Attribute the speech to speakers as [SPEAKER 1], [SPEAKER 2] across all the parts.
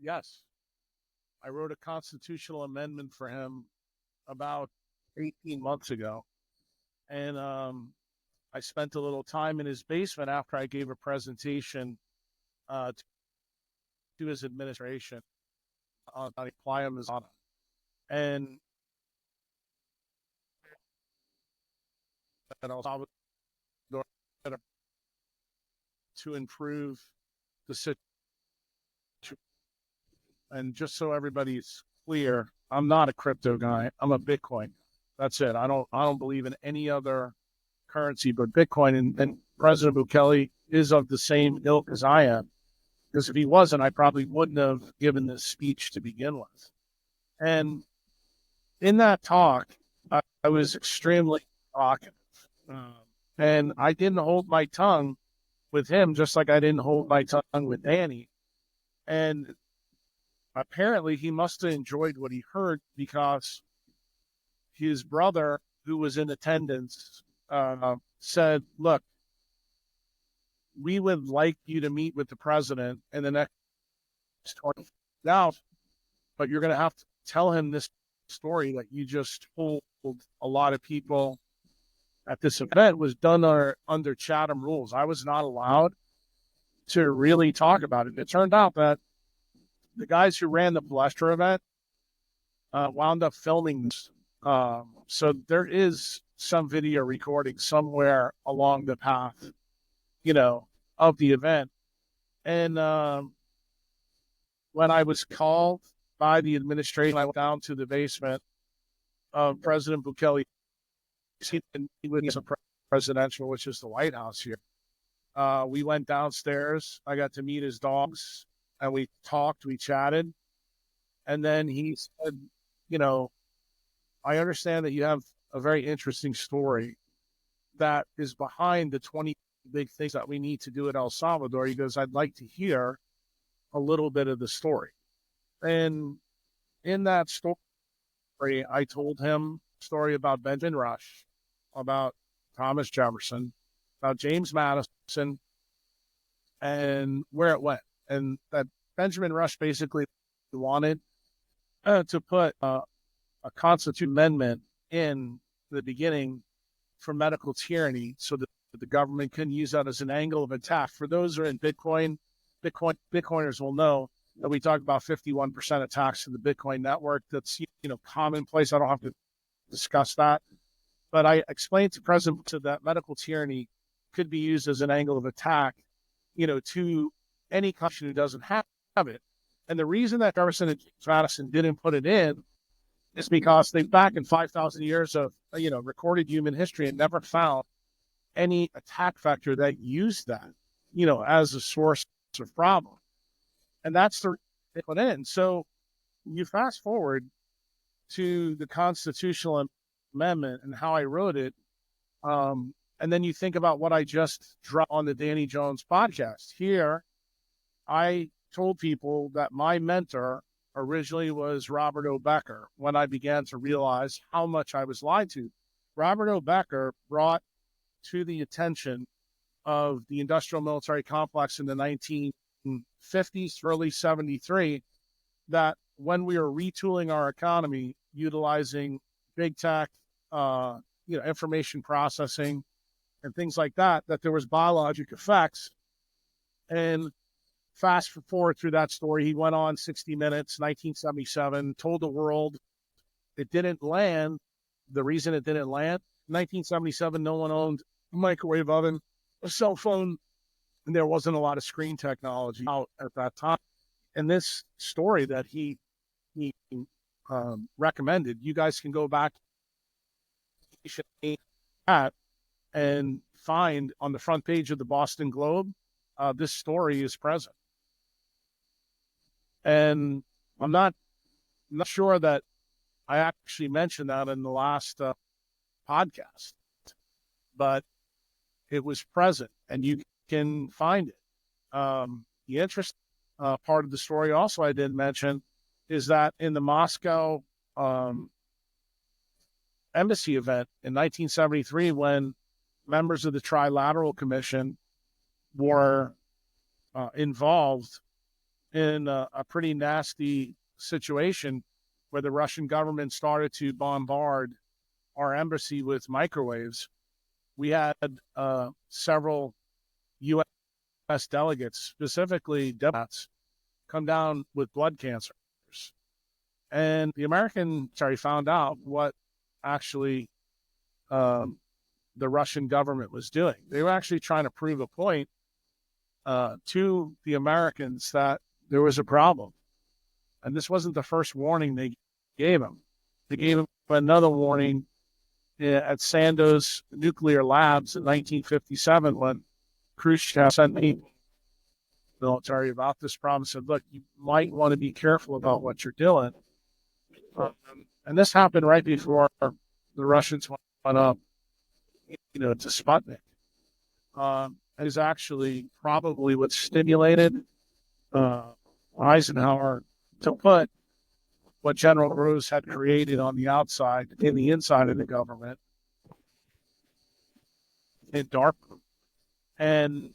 [SPEAKER 1] Yes, I wrote a constitutional amendment for him about 18 months ago. And I spent a little time in his basement after I gave a presentation to his administration on apply him as on. And Salvador to improve the situation. And just so everybody's clear, I'm not a crypto guy. I'm a Bitcoin. That's it. I don't believe in any other currency but Bitcoin. And President Bukele is of the same ilk as I am. Because if he wasn't, I probably wouldn't have given this speech to begin with. And in that talk, I was extremely talkative. And I didn't hold my tongue with him, just like I didn't hold my tongue with Danny. And apparently he must have enjoyed what he heard, because his brother, who was in attendance, said, look, we would like you to meet with the president in the next 20 hours, but you're going to have to tell him this story that you just told a lot of people at this event was done under Chatham rules. I was not allowed to really talk about it. It turned out that the guys who ran the Palestra event wound up filming this. So there is some video recording somewhere along the path, of the event. And when I was called by the administration, I went down to the basement of President Bukele. He was a presidential, which is the White House here. We went downstairs. I got to meet his dogs, and we talked, we chatted. And then he said, I understand that you have a very interesting story that is behind the 20 big things that we need to do at El Salvador. He goes, I'd like to hear a little bit of the story. And in that story, I told him a story about Benjamin Rush, about Thomas Jefferson, about James Madison, and where it went. And that Benjamin Rush basically wanted to put a constitutional amendment in the beginning for medical tyranny, so that the government can use that as an angle of attack. For those who are in Bitcoiners will know that we talk about 51% attacks to the Bitcoin network. That's commonplace. I don't have to discuss that. But I explained to President that medical tyranny could be used as an angle of attack, to any country who doesn't have it. And the reason that Jefferson and Madison didn't put it in is because they, back in 5,000 years of, recorded human history, and never found any attack vector that used that, as a source of problem. And that's the reason they put in. So you fast forward to the constitutional amendment and how I wrote it. And then you think about what I just dropped on the Danny Jones podcast. Here, I told people that my mentor originally was Robert O. Becker, when I began to realize how much I was lied to. Robert O. Becker brought to the attention of the industrial military complex in the 1950s, early 73, that when we were retooling our economy, utilizing big tech, information processing and things like that, that there was biologic effects. And fast forward through that story, he went on 60 Minutes, 1977, told the world it didn't land. The reason it didn't land, 1977, no one owned a microwave oven, a cell phone, and there wasn't a lot of screen technology out at that time. And this story that he recommended, you guys can go back and find on the front page of the Boston Globe, this story is present. And I'm not sure that I actually mentioned that in the last podcast, but it was present, and you can find it. The interesting part of the story also I didn't mention is that in the Moscow embassy event in 1973, when members of the Trilateral Commission were involved in a pretty nasty situation where the Russian government started to bombard our embassy with microwaves. We had several U.S. delegates, specifically Democrats, come down with blood cancers. And the American found out what actually the Russian government was doing. They were actually trying to prove a point to the Americans that there was a problem. And this wasn't the first warning they gave them. They gave them another warning at Sandoz nuclear labs in 1957 when Khrushchev sent people military about this problem, said, look, you might want to be careful about what you're doing. And this happened right before the Russians went up, to Sputnik. Is actually probably what stimulated Eisenhower to put what General Groves had created on the outside in the inside of the government in darkroom. And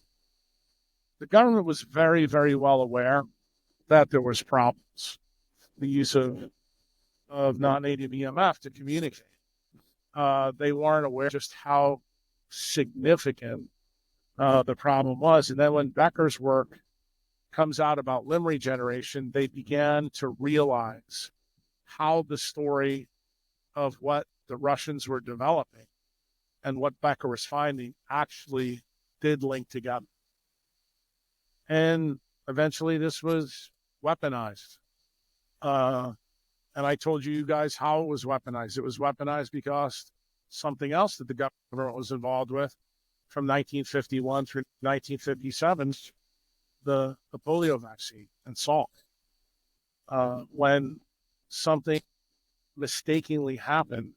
[SPEAKER 1] the government was very, very well aware that there was problems. The use of non-native EMF to communicate. They weren't aware just how significant the problem was. And then when Becker's work comes out about limb regeneration, they began to realize how the story of what the Russians were developing and what Becker was finding actually did link together. And eventually this was weaponized. And I told you guys how it was weaponized. It was weaponized because something else that the government was involved with from 1951 through 1957, the polio vaccine and Salk. When something mistakenly happened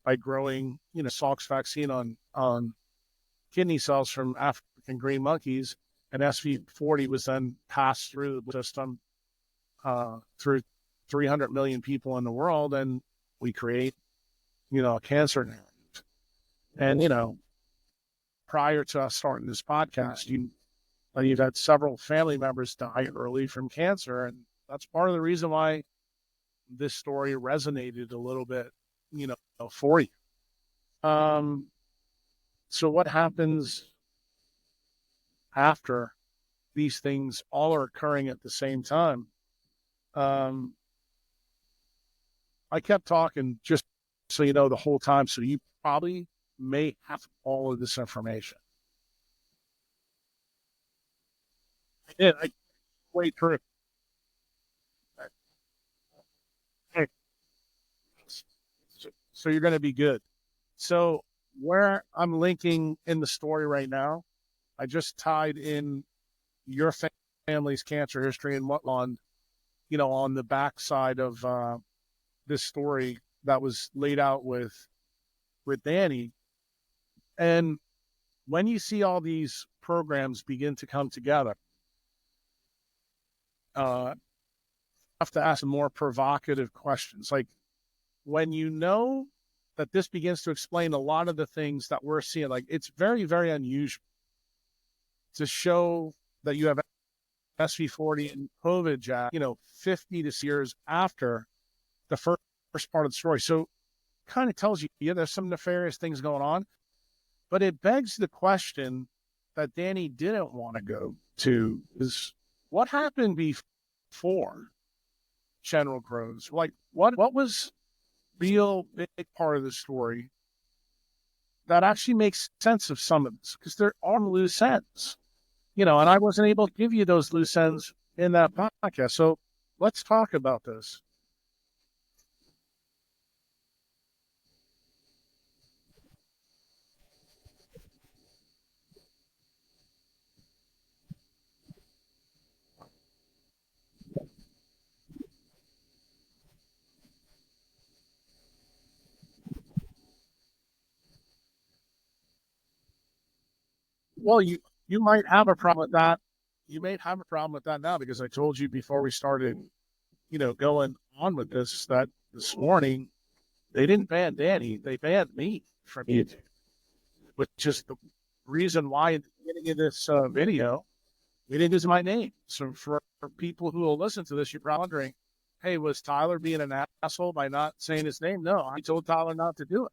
[SPEAKER 1] by growing, Salk's vaccine on kidney cells from African green monkeys, and SV40 was then passed through the system through 300 million people in the world, and we create, a cancer narrative. And, prior to us starting this podcast, you've had several family members die early from cancer, and that's part of the reason why this story resonated a little bit, for you. So what happens after these things all are occurring at the same time? I kept talking just so you know the whole time, so you probably may have all of this information. I did. I wait through. Hey, so you're going to be good. So where I'm linking in the story right now, I just tied in your family's cancer history and what on the backside of this story that was laid out with Danny. And when you see all these programs begin to come together, I have to ask some more provocative questions. Like, when that this begins to explain a lot of the things that we're seeing, like, it's very, very unusual to show that you have SV40 and COVID jab, 50 to years after the first part of the story. So kind of tells you, there's some nefarious things going on, but it begs the question that Danny didn't want to go to is what happened before General Groves? Like, what was real big part of the story that actually makes sense of some of this? Because there are loose ends, and I wasn't able to give you those loose ends in that podcast. So let's talk about this. Well, you might have a problem with that. You may have a problem with that now because I told you before we started, going on with this, that this morning they didn't ban Danny, they banned me from YouTube, which is the reason why at the beginning of this video we didn't use my name. So for people who will listen to this, you're probably wondering, hey, was Tyler being an asshole by not saying his name? No, I told Tyler not to do it.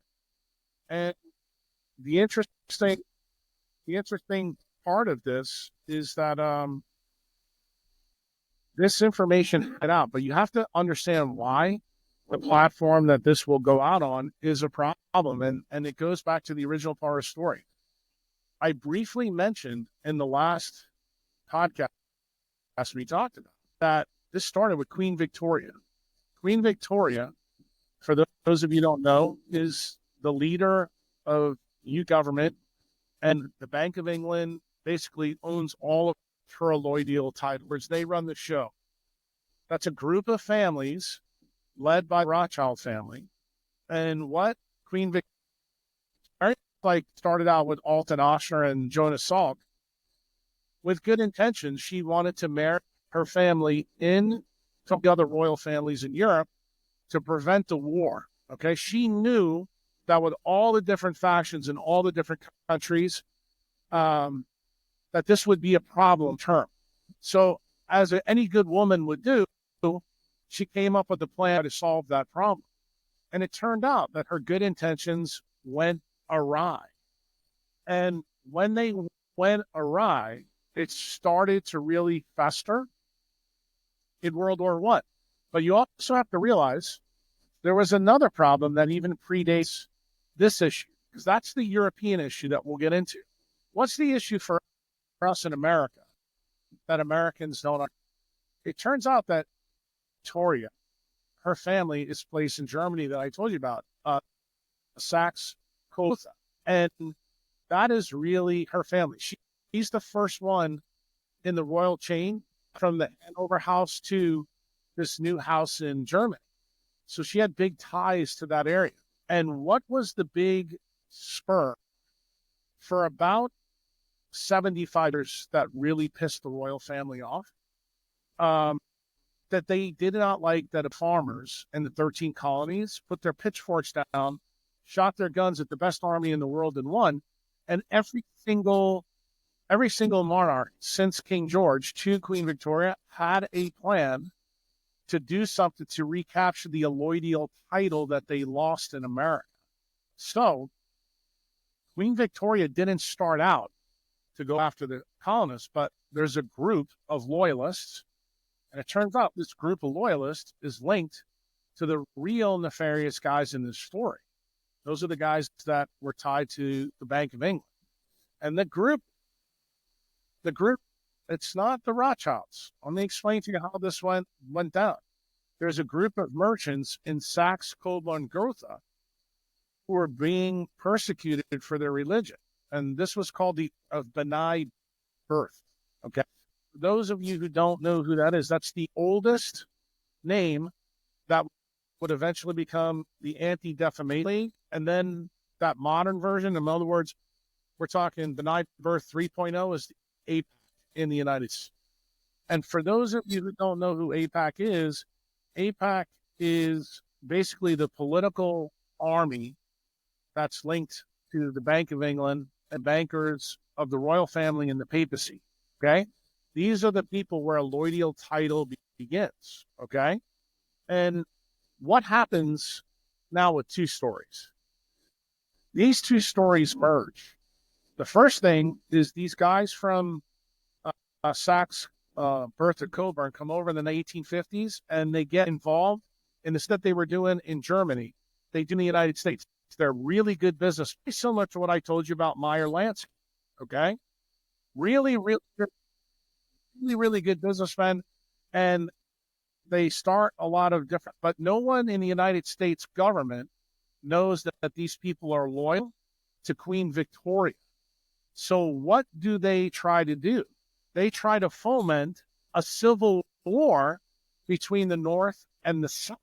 [SPEAKER 1] And the interesting part of this is that this information got out, but you have to understand why the platform that this will go out on is a problem. And it goes back to the original part of the story. I briefly mentioned in the last podcast we talked about that this started with Queen Victoria. Queen Victoria, for those of you who don't know, is the leader of new government, and the Bank of England basically owns all of her alloidial titles. They run the show. That's a group of families led by the Rothschild family. And what Queen Victoria started out with Alton Ochsner and Jonas Salk. With good intentions, she wanted to marry her family in some of the other royal families in Europe to prevent the war. Okay, she knew that with all the different factions in all the different countries, that this would be a problem term. So, as any good woman would do, she came up with a plan to solve that problem. And it turned out that her good intentions went awry. And when they went awry, it started to really fester in World War I. But you also have to realize there was another problem that even predates this issue, because that's the European issue that we'll get into. What's the issue for us in America that Americans don't understand? It turns out that Victoria, her family is placed in Germany that I told you about, Saxe-Gotha. And that is really her family. She's the first one in the royal chain from the Hanover house to this new house in Germany. So she had big ties to that area. And what was the big spur for about 75 years that really pissed the royal family off? That they did not like that farmers in the 13 colonies put their pitchforks down, shot their guns at the best army in the world and won. And every single monarch since King George to Queen Victoria had a plan to do something to recapture the alloidial title that they lost in America. So Queen Victoria didn't start out to go after the colonists, but there's a group of loyalists. And it turns out this group of loyalists is linked to the real nefarious guys in this story. Those are the guys that were tied to the Bank of England. And the group, it's not the Rothschilds. Let me explain to you how this went down. There's a group of merchants in Saxe-Gotha who were being persecuted for their religion. And this was called the benign birth. Okay. For those of you who don't know who that is, that's the oldest name that would eventually become the Anti-Defamation League. And then that modern version, in other words, we're talking benign birth 3.0 is the APAC in the United States. And for those of you who don't know who APAC is basically the political army that's linked to the Bank of England and bankers of the royal family and the papacy. Okay. These are the people where a alloidial title begins. Okay. And what happens now with two stories? These two stories merge. The first thing is these guys from Saxe, Bertha Coburn come over in the 1850s and they get involved in the stuff they were doing in Germany. They do in the United States. They're really good business, similar to what I told you about Meyer Lansky. Okay, really good businessmen, and they start a lot of different. But no one in the United States government knows that these people are loyal to Queen Victoria. So what do they try to do? They try to foment a civil war between the North and the South.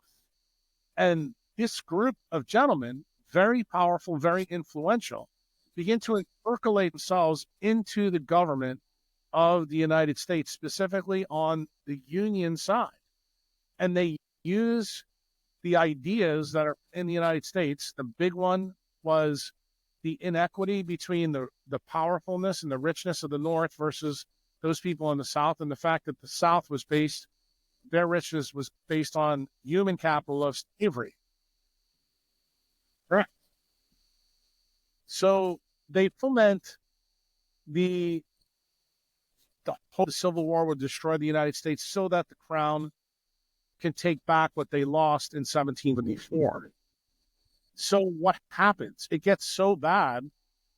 [SPEAKER 1] And this group of gentlemen, very powerful, very influential, begin to percolate themselves into the government of the United States, specifically on the Union side. And they use the ideas that are in the United States. The big one was the inequity between the powerfulness and the richness of the North versus those people in the South, and the fact that the South was based, their riches was based on human capital of slavery. Correct. So they foment the whole Civil War would destroy the United States so that the crown can take back what they lost in 1774. So what happens? It gets so bad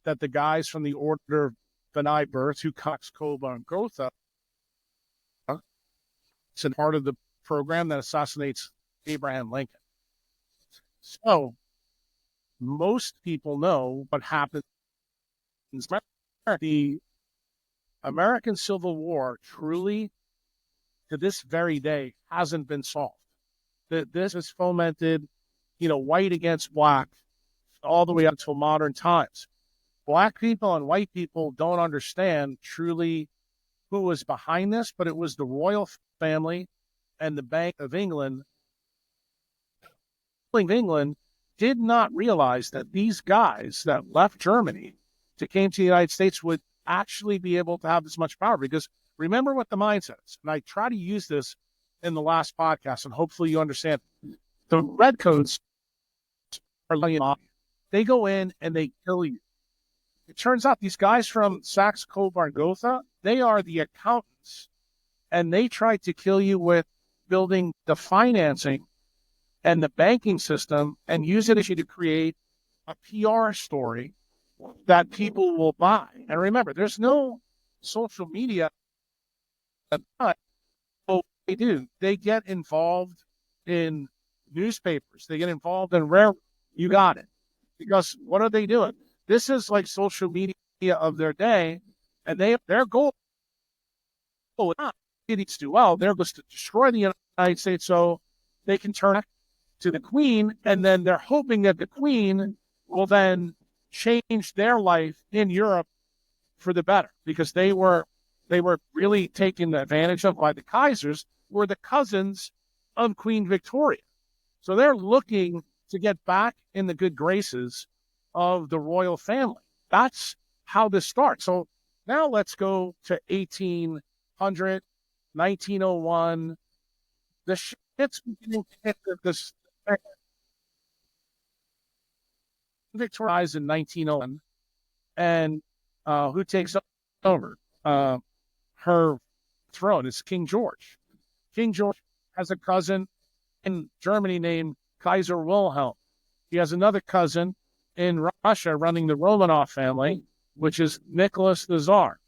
[SPEAKER 1] that the guys from the Order of Benign Birth, who Cox, Coba, and Gotha, it's part of the program that assassinates Abraham Lincoln. So most people know what happens. The American Civil War truly, to this very day, hasn't been solved. This is fomented, white against black, all the way up until modern times. Black people and white people don't understand truly who was behind this, but it was the royal family and the Bank of England. England did not realize that these guys that left Germany to came to the United States would actually be able to have this much power. Because remember what the mindset is. And I try to use this in the last podcast, and hopefully you understand. The redcoats are laying off. They go in and they kill you. It turns out these guys from Saxe Coburg Gotha, they are the accountants, and they tried to kill you with building the financing and the banking system and use it to create a PR story that people will buy. And remember, there's no social media. But what they do, they get involved in newspapers. They get involved in you got it. Because what are they doing? This is like social media of their day, and their goal is not to do well. Their goal is to destroy the United States so they can turn to the Queen, and then they're hoping that the Queen will then change their life in Europe for the better, because they were really taken advantage of by the Kaisers, were the cousins of Queen Victoria. So they're looking to get back in the good graces of the royal family. That's how this starts. So now let's go to 1800, 1901. The shit's beginning to hit this. Victoria dies in 1901, and who takes over her throne? It's King George. King George has a cousin in Germany named Kaiser Wilhelm. He has another cousin in Russia running the Romanov family, which is Nicholas the Tsar.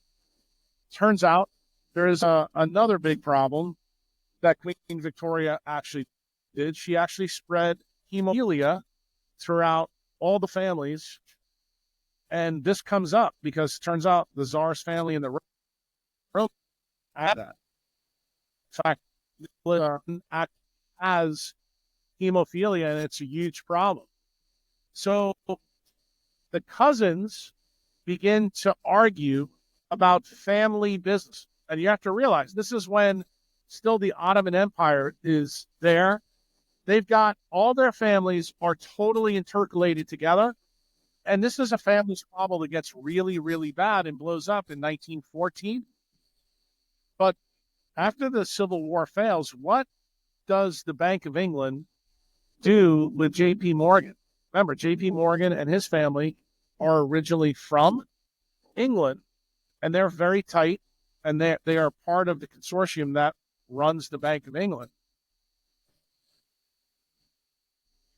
[SPEAKER 1] Turns out there is another big problem that Queen Victoria actually did. She actually spread hemophilia throughout all the families. And this comes up because it turns out the Tsar's family and the Roman had that. In fact, has hemophilia, and it's a huge problem. So the cousins begin to argue about family business. And you have to realize this is when still the Ottoman Empire is there. They've got all their families are totally intercalated together. And this is a family squabble that gets really, really bad and blows up in 1914. But after the Civil War fails, what does the Bank of England do with J.P. Morgan? Remember, J.P. Morgan and his family are originally from England, and they're very tight, and they are part of the consortium that runs the Bank of England.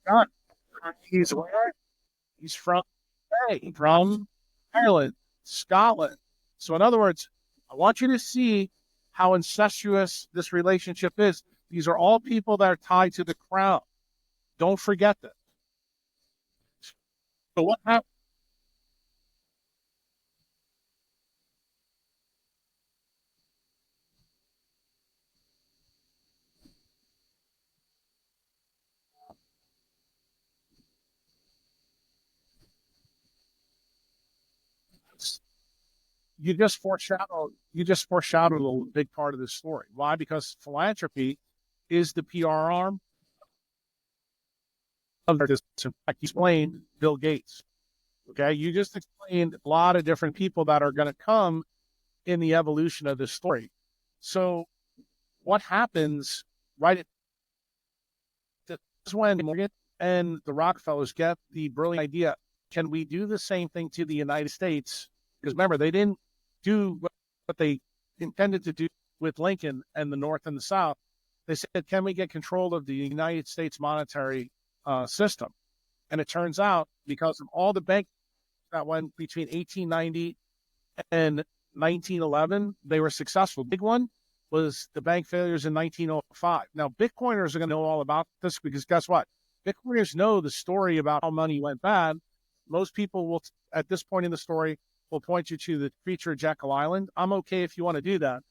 [SPEAKER 1] God, he's where? He's from Ireland, Scotland. So in other words, I want you to see how incestuous this relationship is. These are all people that are tied to the crown. Don't forget that. So what happens? You just foreshadowed a big part of this story. Why? Because philanthropy is the PR arm of this. In fact, you explained Bill Gates. Okay, you just explained a lot of different people that are going to come in the evolution of this story. So what happens, right? This is when Morgan and the Rockefellers get the brilliant idea. Can we do the same thing to the United States? Because remember, they didn't do what they intended to do with Lincoln and the North and the South. They said, can we get control of the United States monetary system? And it turns out, because of all the banks that went between 1890 and 1911, they were successful. Big one was the bank failures in 1905. Now, Bitcoiners are going to know all about this because guess what? Bitcoiners know the story about how money went bad. Most people will, at this point in the story, will point you to the creature of Jekyll Island. I'm okay if you want to do that,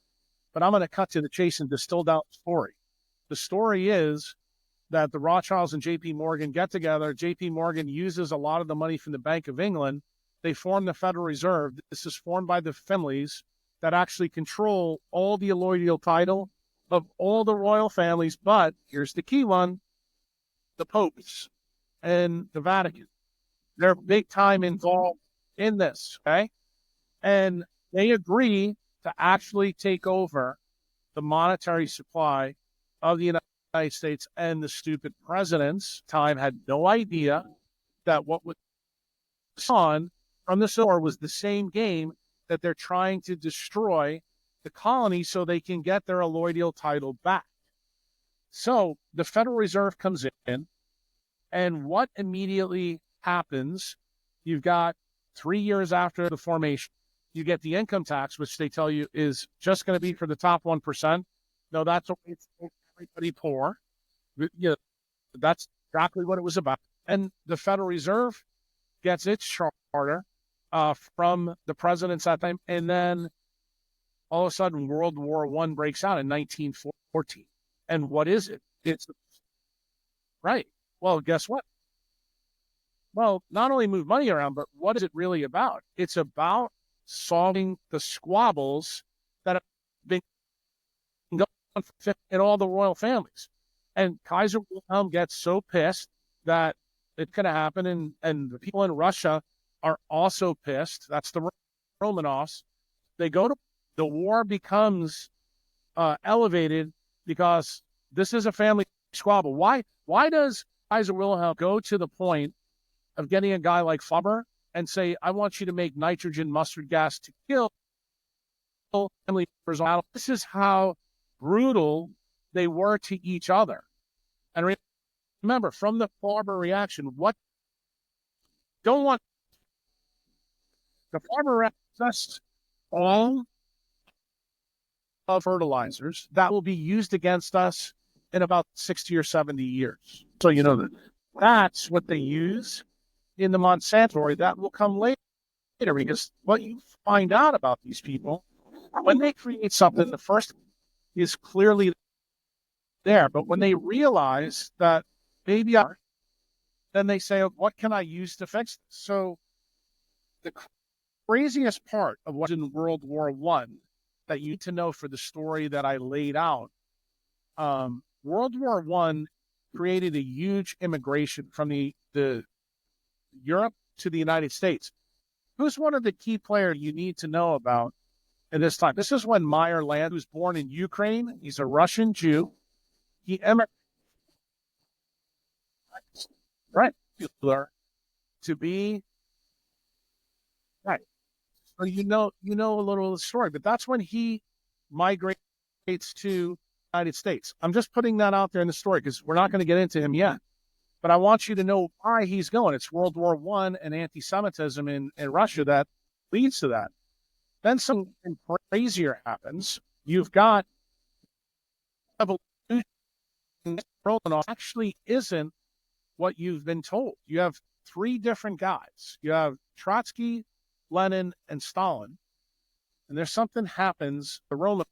[SPEAKER 1] but I'm going to cut to the chase and distill down the story. The story is that the Rothschilds and J.P. Morgan get together. J.P. Morgan uses a lot of the money from the Bank of England. They form the Federal Reserve. This is formed by the families that actually control all the allodial title of all the royal families. But here's the key one, the popes and the Vatican. They're big time involved in this, okay? And they agree to actually take over the monetary supply of the United States, and the stupid presidents time had no idea that what was on from the war was the same game, that they're trying to destroy the colony so they can get their allodial title back. So the Federal Reserve comes in, and what immediately happens, you've got 3 years after the formation, you get the income tax, which they tell you is just going to be for the top 1%. No, that's what it's everybody poor. You know, that's exactly what it was about. And the Federal Reserve gets its charter from the presidents at that time. And then all of a sudden, World War I breaks out in 1914. And what is it? It's right. Well, guess what? Well, not only move money around, but what is it really about? It's about solving the squabbles that have been going on in all the royal families. And Kaiser Wilhelm gets so pissed that it's going to happen, and the people in Russia are also pissed. That's the Romanovs. They go to the war becomes elevated because this is a family squabble. Why does Kaiser Wilhelm go to the point of getting a guy like Faber and say, I want you to make nitrogen mustard gas to kill family members? This is how brutal they were to each other. And remember, from the Faber reaction, what don't want the Faber reaction, all of fertilizers that will be used against us in about 60 or 70 years. So you know that that's what they use in the Monsanto story. That will come later, because what you find out about these people, when they create something, the first is clearly there, but when they realize that maybe then they say, what can I use to fix this? So the craziest part of what's in World War I that you need to know for the story that I laid out, World War I created a huge immigration from the Europe to the United States. Who's one of the key players you need to know about in this time? This is when Meyer landed, who's born in Ukraine. He's a Russian Jew. He emigrated to be right. So you know a little of the story, but that's when he migrates to the United States. I'm just putting that out there in the story because we're not going to get into him yet. But I want you to know why he's going. It's World War I and anti-Semitism in Russia that leads to that. Then something crazier happens. You've got evolution actually isn't what you've been told. You have three different guys. You have Trotsky, Lenin, and Stalin. And there's something happens. The Roman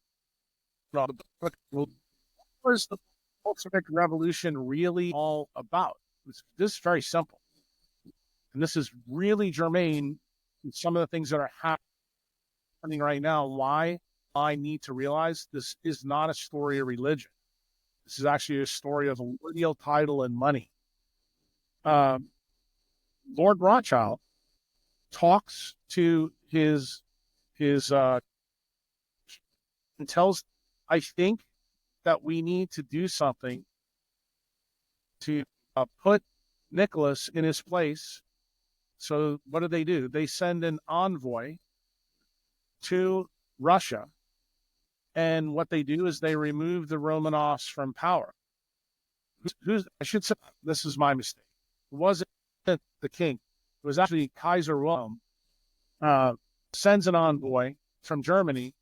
[SPEAKER 1] was the Bolshevik Revolution really all about? This is very simple. And this is really germane to some of the things that are happening right now. Why I need to realize this is not a story of religion. This is actually a story of allodial title and money. Lord Rothschild talks to his and tells, I think that we need to do something to put Nicholas in his place. So what do? They send an envoy to Russia. And what they do is they remove the Romanovs from power. I should say, this is my mistake. It wasn't the king. It was actually Kaiser Wilhelm. Sends an envoy from Germany.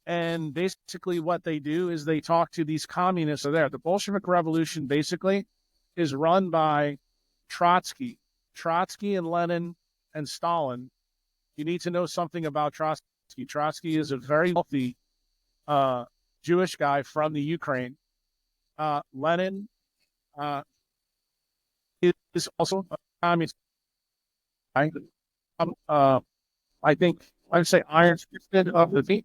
[SPEAKER 1] And basically what they do is they talk to these communists there. The Bolshevik Revolution basically is run by Trotsky. Trotsky and Lenin and Stalin. You need to know something about Trotsky. Trotsky is a very wealthy Jewish guy from the Ukraine. Lenin is also a communist. I think I'd say iron fisted of the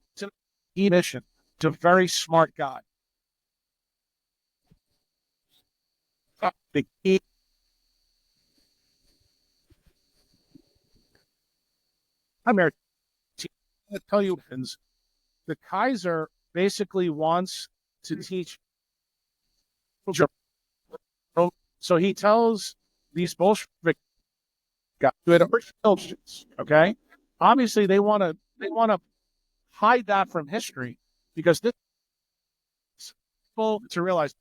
[SPEAKER 1] mission. It's a very smart guy. The key. I'm here to tell you, the Kaiser basically wants to teach. So he tells these Bolshevik guys who had okay? Obviously, they want to hide that from history because this people to realize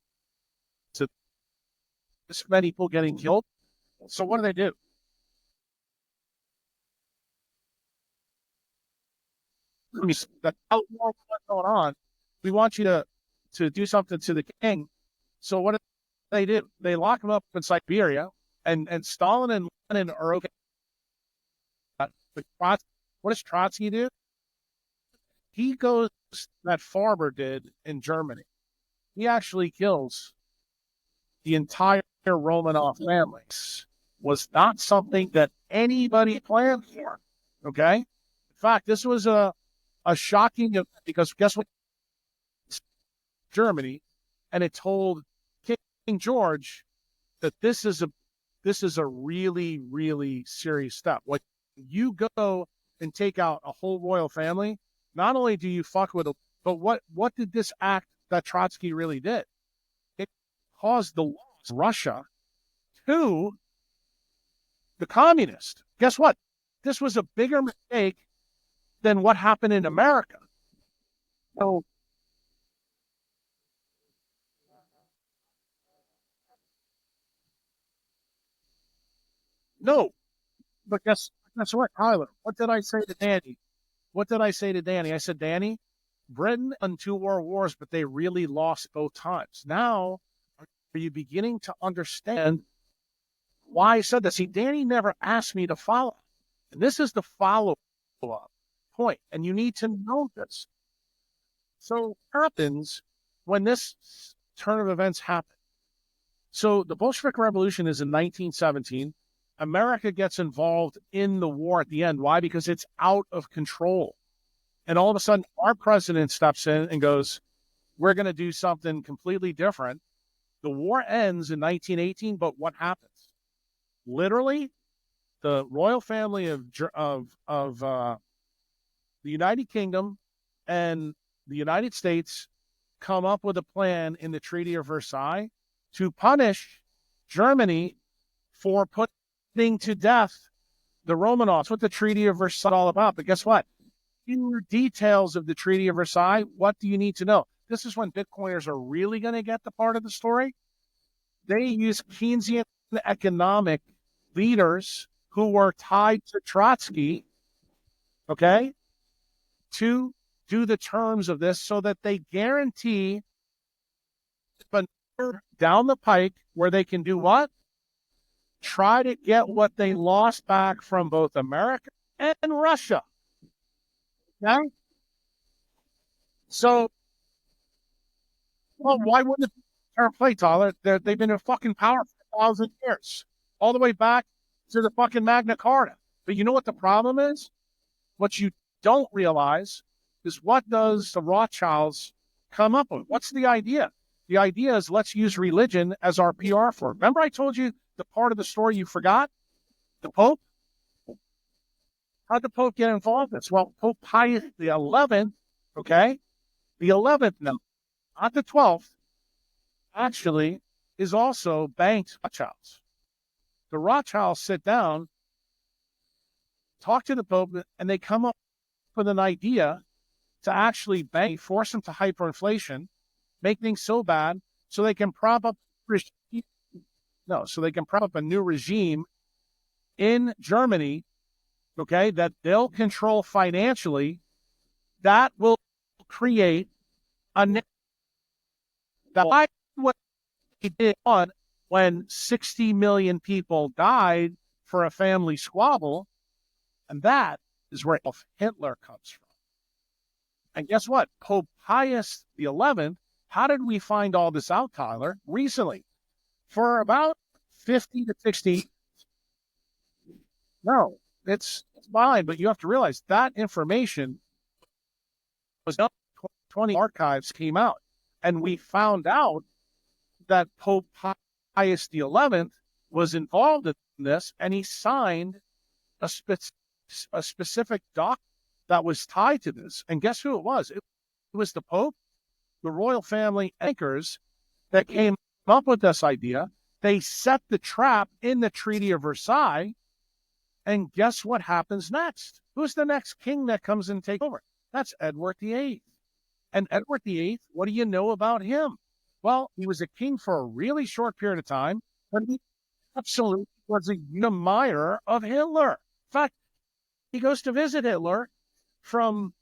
[SPEAKER 1] to this many people getting killed. So what do? That's what's going on. We want you to do something to the king. So what do? They lock him up in Siberia, and Stalin and Lenin are okay. What does Trotsky do? He goes that Farber did in Germany. He actually kills the entire Romanov family. Was not something that anybody planned for. Okay? In fact, this was a shocking event because guess what? Germany, and it told King George that this is a really, really serious step. When you go and take out a whole royal family, not only do you fuck with it, but what did this act that Trotsky really did? It caused the loss of Russia to the communists. Guess what? This was a bigger mistake than what happened in America. Oh, no, but guess what, Tyler? What did I say to Danny? What did I say to Danny? I said, Danny, Britain won 2 world wars, but they really lost both times. Now, are you beginning to understand why I said that? See, Danny never asked me to follow. And this is the follow-up point. And you need to know this. So what happens when this turn of events happen? So the Bolshevik Revolution is in 1917. America gets involved in the war at the end. Why? Because it's out of control. And all of a sudden, our president steps in and goes, we're going to do something completely different. The war ends in 1918, but what happens? Literally, the royal family of the United Kingdom and the United States come up with a plan in the Treaty of Versailles to punish Germany for putting to death the Romanovs. That's what the Treaty of Versailles is all about. But guess what? In the details of the Treaty of Versailles, what do you need to know? This is when Bitcoiners are really going to get the part of the story. They use Keynesian economic leaders who were tied to Trotsky, okay, to do the terms of this so that they guarantee down the pike where they can do what? Try to get what they lost back from both America and Russia. Okay? So, well, why wouldn't it be fair play, Tyler? They've been in fucking power for 1,000 years, all the way back to the fucking Magna Carta. But you know what the problem is? What you don't realize is what does the Rothschilds come up with? What's the idea? The idea is let's use religion as our PR for it. Remember I told you the part of the story you forgot? The Pope? How'd the Pope get involved in this? Well, Pope Pius XI, okay, The 11th number, not the 12th, actually is also banked Rothschilds. The Rothschilds sit down, talk to the Pope, and they come up with an idea to actually bank, force them to hyperinflation, make things so bad so they can prop up a new regime in Germany, okay, that they'll control financially, that will create a that what he did on when 60 million people died for a family squabble, and that is where Hitler comes from. And guess what? Pope Pius XI, how did we find all this out, Tyler? Recently. For about 50 to 60. No, it's fine, but you have to realize that information was done. 20 archives came out, and we found out that Pope Pius XI was involved in this, and he signed a specific doc that was tied to this. And guess who it was? It was the Pope, the royal family anchors that came up with this idea. They set the trap in the Treaty of Versailles. And guess what happens next? Who's the next king that comes and takes over? That's Edward VIII. And Edward VIII, what do you know about him? Well, he was a king for a really short period of time, but he absolutely was a Meyer of Hitler. In fact, he goes to visit Hitler from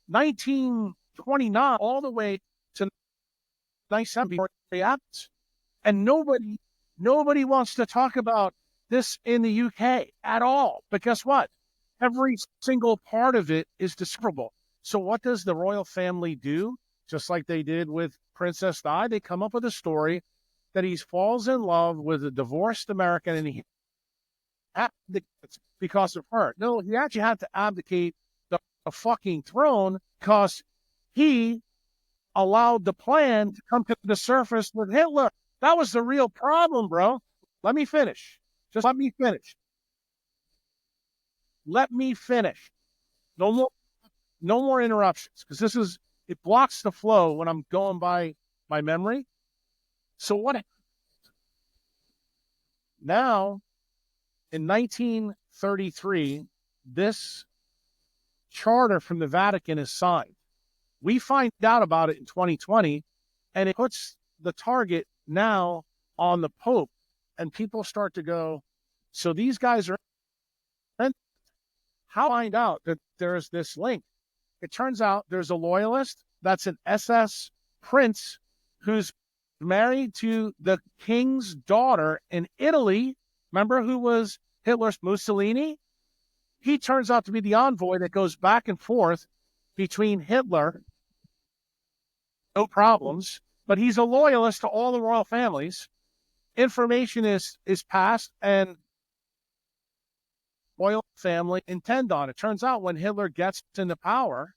[SPEAKER 1] 1929 all the way to 1970. And nobody wants to talk about this in the UK at all. But guess what? Every single part of it is discoverable. So what does the royal family do? Just like they did with Princess Di, they come up with a story that he falls in love with a divorced American and he abdicates because of her. No, he actually had to abdicate the fucking throne because he allowed the plan to come to the surface with Hitler. That was the real problem, bro. Let me finish. Just let me finish. Let me finish. No more interruptions, because it blocks the flow when I'm going by my memory. So what now, in 1933, this charter from the Vatican is signed. We find out about it in 2020, and it puts the target now on the Pope, and people start to go, so these guys are, how find out that there's this link? It turns out there's a loyalist that's an SS prince who's married to the king's daughter in Italy. Remember who was Hitler's Mussolini? He turns out to be the envoy that goes back and forth between Hitler. No problems, but he's a loyalist to all the royal families. Information is passed, and royal family intend on it. Turns out when Hitler gets into power,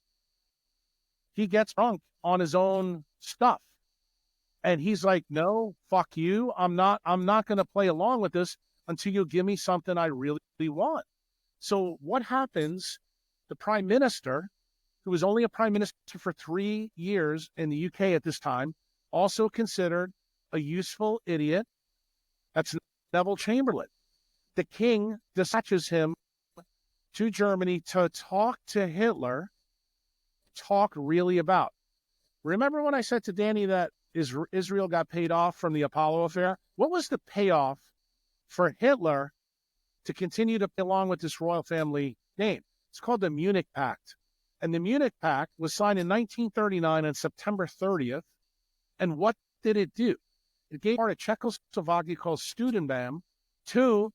[SPEAKER 1] he gets drunk on his own stuff. And he's like, no, fuck you. I'm not going to play along with this until you give me something I really want. So what happens? The prime minister, who was only a prime minister for 3 years in the UK at this time, also considered a useful idiot. That's Neville Chamberlain. The king dispatches him to Germany to talk to Hitler, talk really about. Remember when I said to Danny that Israel got paid off from the Apollo affair? What was the payoff for Hitler to continue to play along with this royal family game? It's called the Munich Pact. And the Munich Pact was signed in 1939 on September 30th. And what did it do? It gave part of Czechoslovakia called Sudetenland to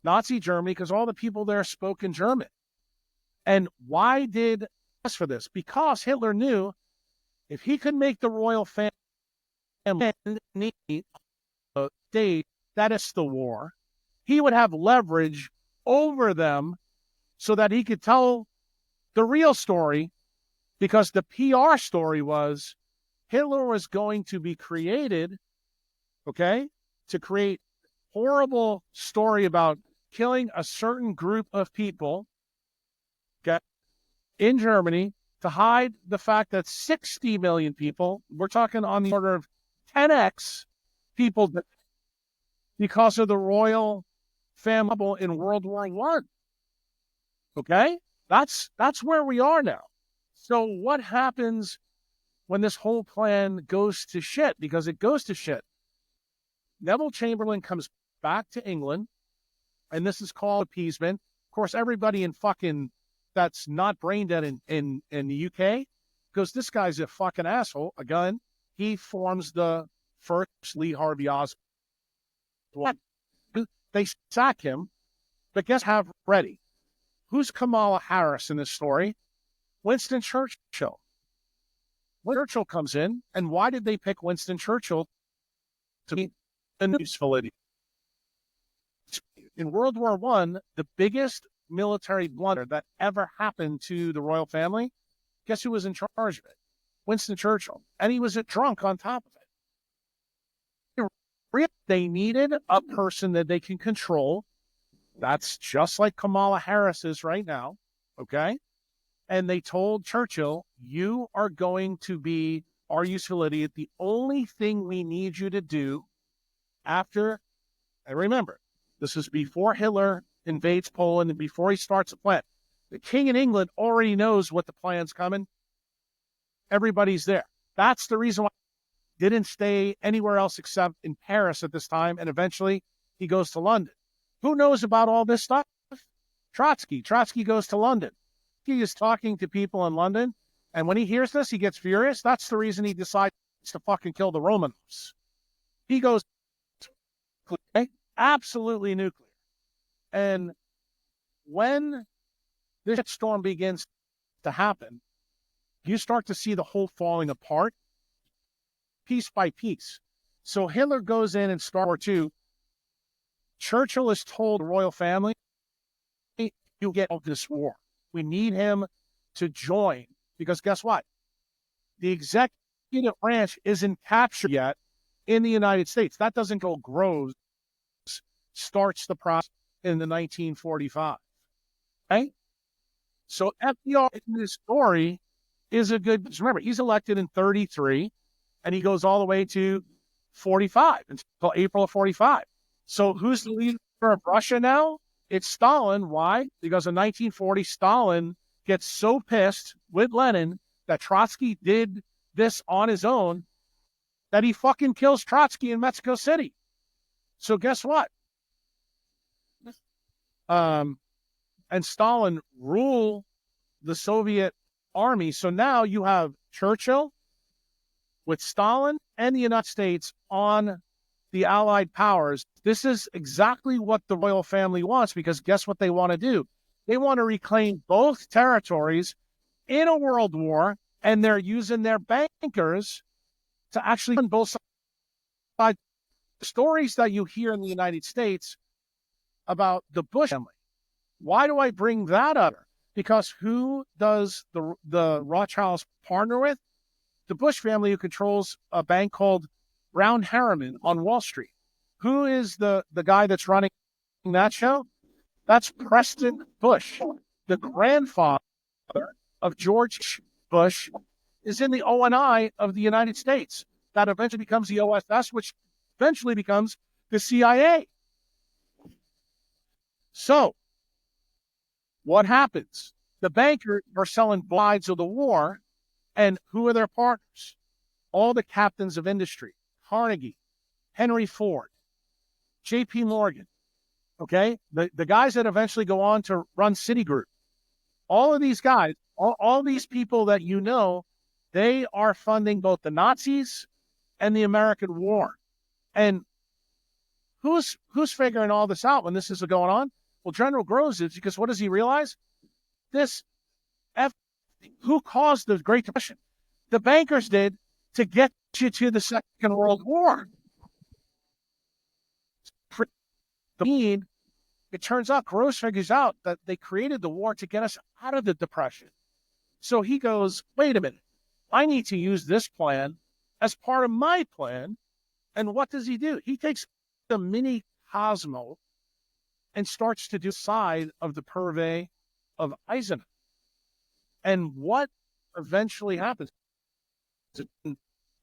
[SPEAKER 1] Nazi Germany because all the people there spoke in German. And why did us for this? Because Hitler knew if he could make the royal family state that is the war, he would have leverage over them so that he could tell the real story, because the PR story was Hitler was going to be created, okay, to create horrible story about killing a certain group of people, okay, in Germany to hide the fact that 60 million people, we're talking on the order of 10x people, because of the royal family in World War I. Okay? That's where we are now. So what happens when this whole plan goes to shit? Because it goes to shit. Neville Chamberlain comes back to England, and this is called appeasement. Of course, everybody in fucking that's not brain dead in the UK goes, this guy's a fucking asshole. Again, he forms the first Lee Harvey Oswald. They sack him, but guess have ready. Who's Kamala Harris in this story? Winston Churchill. Churchill comes in, and why did they pick Winston Churchill to be the useful idiot? In World War I, the biggest military blunder that ever happened to the royal family, guess who was in charge of it? Winston Churchill. And he was a drunk on top of it. They needed a person that they can control. That's just like Kamala Harris is right now. Okay? And they told Churchill, you are going to be our useful idiot. The only thing we need you to do after, and remember, this is before Hitler invades Poland and before he starts a plan. The king in England already knows what the plan's coming. Everybody's there. That's the reason why he didn't stay anywhere else except in Paris at this time, and eventually he goes to London. Who knows about all this stuff? Trotsky. Trotsky goes to London. He is talking to people in London, and when he hears this, he gets furious. That's the reason he decides to fucking kill the Romanovs. He goes, absolutely nuclear. And when this storm begins to happen, you start to see the whole falling apart piece by piece. So Hitler goes in World War II. Churchill is told the royal family, you get out of this war. We need him to join. Because guess what? The executive branch isn't captured yet in the United States. That doesn't go Groves starts the process in the 1945. Okay? So FDR in this story is a good, remember, he's elected in 33 and he goes all the way to 45 until April of 45. So who's the leader of Russia now? It's Stalin. Why? Because in 1940, Stalin gets so pissed with Lenin that Trotsky did this on his own that he fucking kills Trotsky in Mexico City. So guess what? And Stalin rule the Soviet army. So now you have Churchill with Stalin and the United States on the Allied powers. This is exactly what the royal family wants, because guess what they want to do? They want to reclaim both territories in a world war, and they're using their bankers to actually run both sides. The stories that you hear in the United States about the Bush family. Why do I bring that up? Because who does the Rothschilds partner with? The Bush family, who controls a bank called Brown Harriman on Wall Street. Who is the guy that's running that show? That's Preston Bush. The grandfather of George Bush is in the ONI of the United States. That eventually becomes the OSS, which eventually becomes the CIA. So, what happens? The bankers are selling sides of the war, and who are their partners? All the captains of industry. Carnegie, Henry Ford, J.P. Morgan, okay? The guys that eventually go on to run Citigroup. All of these guys, all these people that you know, they are funding both the Nazis and the American war. And who's figuring all this out when this is going on? Well, General Groves is, because what does he realize? Who caused the Great Depression? The bankers did, to get you to the Second World War. It turns out Groves figures out that they created the war to get us out of the Depression. So he goes, wait a minute, I need to use this plan as part of my plan. And what does he do? He takes the mini Cosmo and starts to do side of the purvey of Eisenhower. And what eventually happens.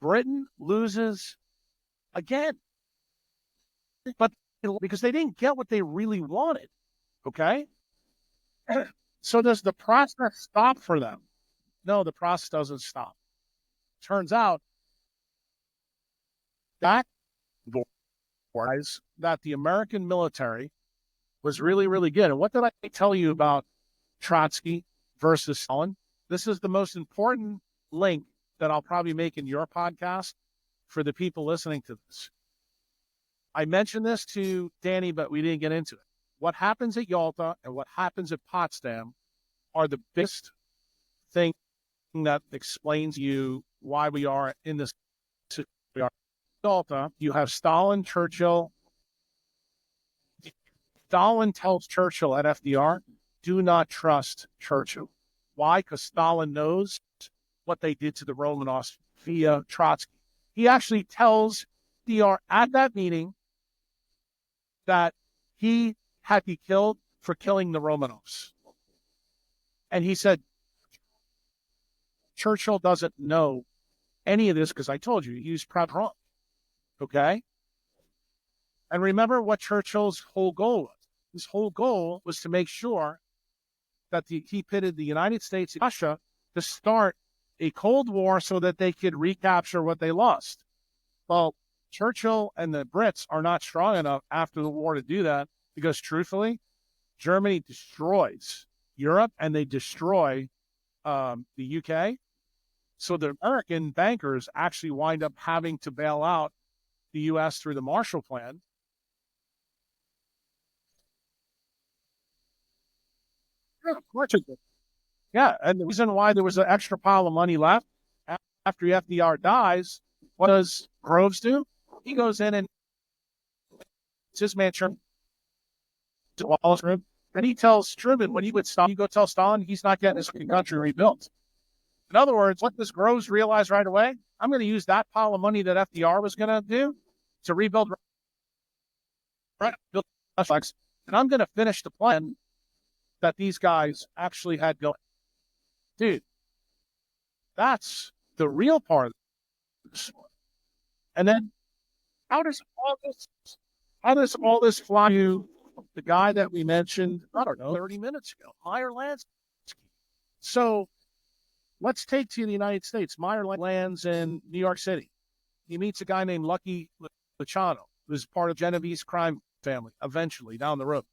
[SPEAKER 1] Britain loses again, but because they didn't get what they really wanted. Okay. So does the process stop for them? No, the process doesn't stop. Turns out that the American military was really, really good. And what did I tell you about Trotsky versus Stalin? This is the most important link that I'll probably make in your podcast for the people listening to this. I mentioned this to Danny, but we didn't get into it. What happens at Yalta and what happens at Potsdam are the biggest thing that explains you why we are in this situation. Yalta, you have Stalin, Churchill. Stalin tells Churchill at FDR, do not trust Churchill. Why? Because Stalin knows what they did to the Romanovs via Trotsky. He actually tells FDR at that meeting that he had to be killed for killing the Romanovs. And he said, Churchill doesn't know any of this because I told you, he was probably wrong. Okay? And remember what Churchill's whole goal was. His whole goal was to make sure that he pitted the United States and Russia to start a Cold War so that they could recapture what they lost. Well, Churchill and the Brits are not strong enough after the war to do that because, truthfully, Germany destroys Europe and they destroy the UK. So the American bankers actually wind up having to bail out the U.S. through the Marshall Plan. Yeah, of course it did. Yeah, and the reason why there was an extra pile of money left after FDR dies, what does Groves do? He goes in and it's his man Truman, and he tells Truman when he would stop, you go tell Stalin he's not getting his country rebuilt. In other words, what does Groves realize right away? I'm going to use that pile of money that FDR was going to do to rebuild, and I'm going to finish the plan that these guys actually had going. Dude, that's the real part of this. And then how does all this fly to the guy that we mentioned, I don't know, 30 minutes ago, Meyer Lansky? So let's take to the United States. Meyer lands in New York City. He meets a guy named Lucky Luciano, who's part of Genevieve's crime family, eventually, down the road.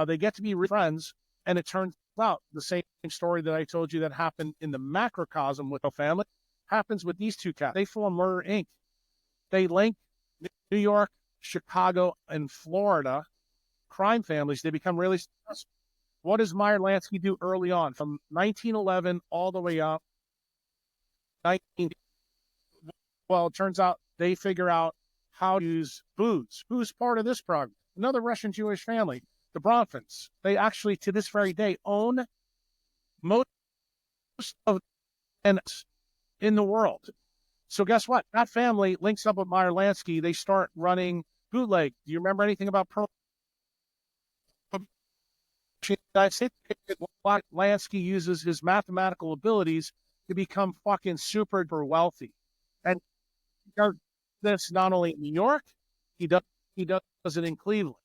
[SPEAKER 1] They get to be friends, and it turns out the same story that I told you that happened in the macrocosm with the family happens with these two cats. They form Murder, Inc. They link New York, Chicago, and Florida crime families. They become really successful. What does Meyer Lansky do early on? From 1911 all the way up, well, it turns out they figure out how to use booze. Who's part of this program? Another Russian Jewish family, the Bronfans. They actually, to this very day, own most of the in the world. So guess what? That family links up with Meyer Lansky. They start running bootleg. Do you remember anything about Lansky uses his mathematical abilities to become fucking super wealthy. And he does this not only in New York, he does it in Cleveland.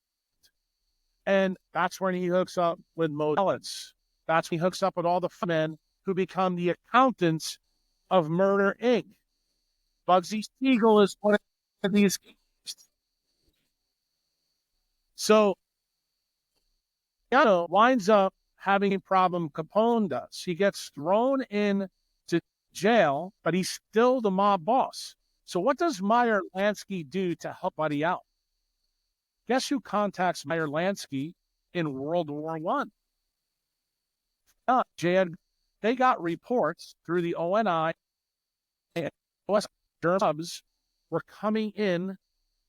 [SPEAKER 1] And that's when he hooks up with modalists. That's when he hooks up with all the men who become the accountants of Murder, Inc. Bugsy Siegel is one of these. So, winds up having a problem Capone does. He gets thrown into jail, but he's still the mob boss. So what does Meyer Lansky do to help Buddy out? Guess who contacts Meyer Lansky in World War I? They got reports through the ONI and US subs were coming in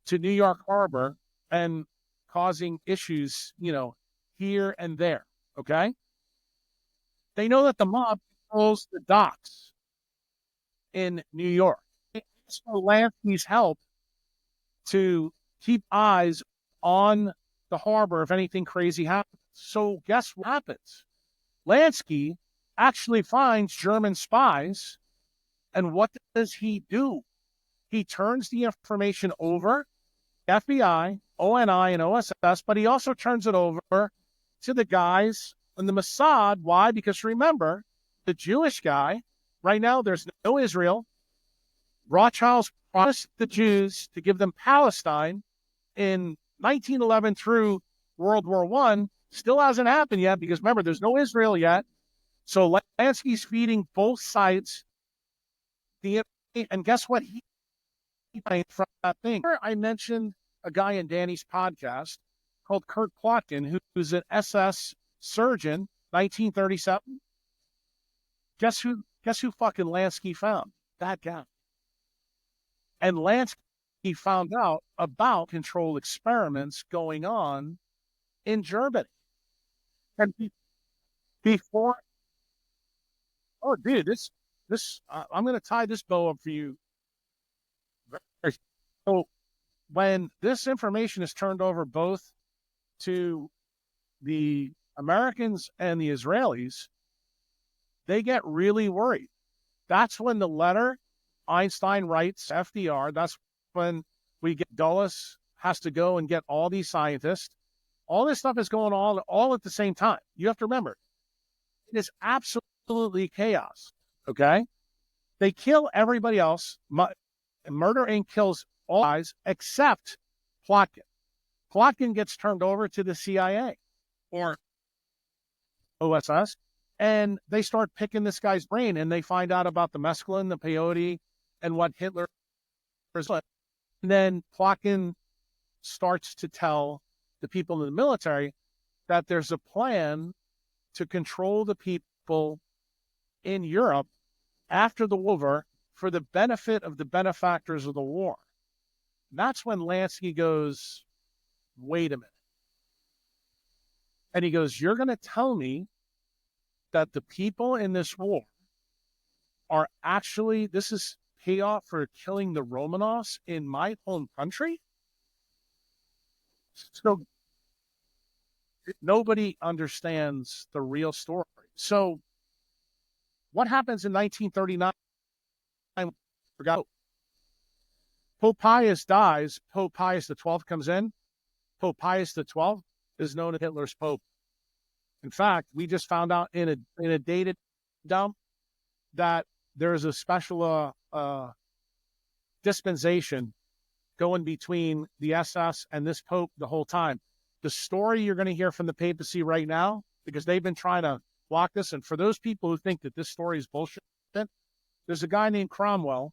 [SPEAKER 1] to New York Harbor and causing issues, here and there. Okay. They know that the mob controls the docks in New York. They ask for Lansky's help to keep eyes on the harbor if anything crazy happens. So guess what happens? Lansky actually finds German spies. And what does he do? He turns the information over to FBI, ONI, and OSS, but he also turns it over to the guys in the Mossad. Why? Because remember, the Jewish guy, right now there's no Israel. Rothschilds promised the Jews to give them Palestine in 1911 through World War I. Still hasn't happened yet because remember, there's no Israel yet. So Lansky's feeding both sides. And guess what? He from that thing. I mentioned a guy in Danny's podcast called Kurt Plotkin, who's an SS surgeon, 1937. Guess who fucking Lansky found? That guy. And Lansky found out about controlled experiments going on in Germany. And before, oh, dude, this I'm going to tie this bow up for you. So when this information is turned over both to the Americans and the Israelis, they get really worried. That's when the letter Einstein writes FDR. That's when we get Dulles has to go and get all these scientists. All this stuff is going on all at the same time. You have to remember, it is absolutely chaos. Okay? They kill everybody else. Murder Inc. kills all guys except Plotkin. Plotkin gets turned over to the CIA or OSS, and they start picking this guy's brain, and they find out about the mescaline, the peyote, and what Hitler was like. And then Plotkin starts to tell the people in the military that there's a plan to control the people in Europe after the war for the benefit of the benefactors of the war. That's when Lansky goes, wait a minute. And he goes, you're going to tell me that the people in this war are actually, this is payoff for killing the Romanovs in my home country? So nobody understands the real story. So what happens in 1939? Forgot. Pope Pius dies. Pope Pius XII comes in. Pope Pius XII is known as Hitler's Pope. In fact, we just found out in a dated dump that there's a special dispensation going between the SS and this Pope the whole time. The story you're going to hear from the papacy right now, because they've been trying to block this, and for those people who think that this story is bullshit, there's a guy named Cromwell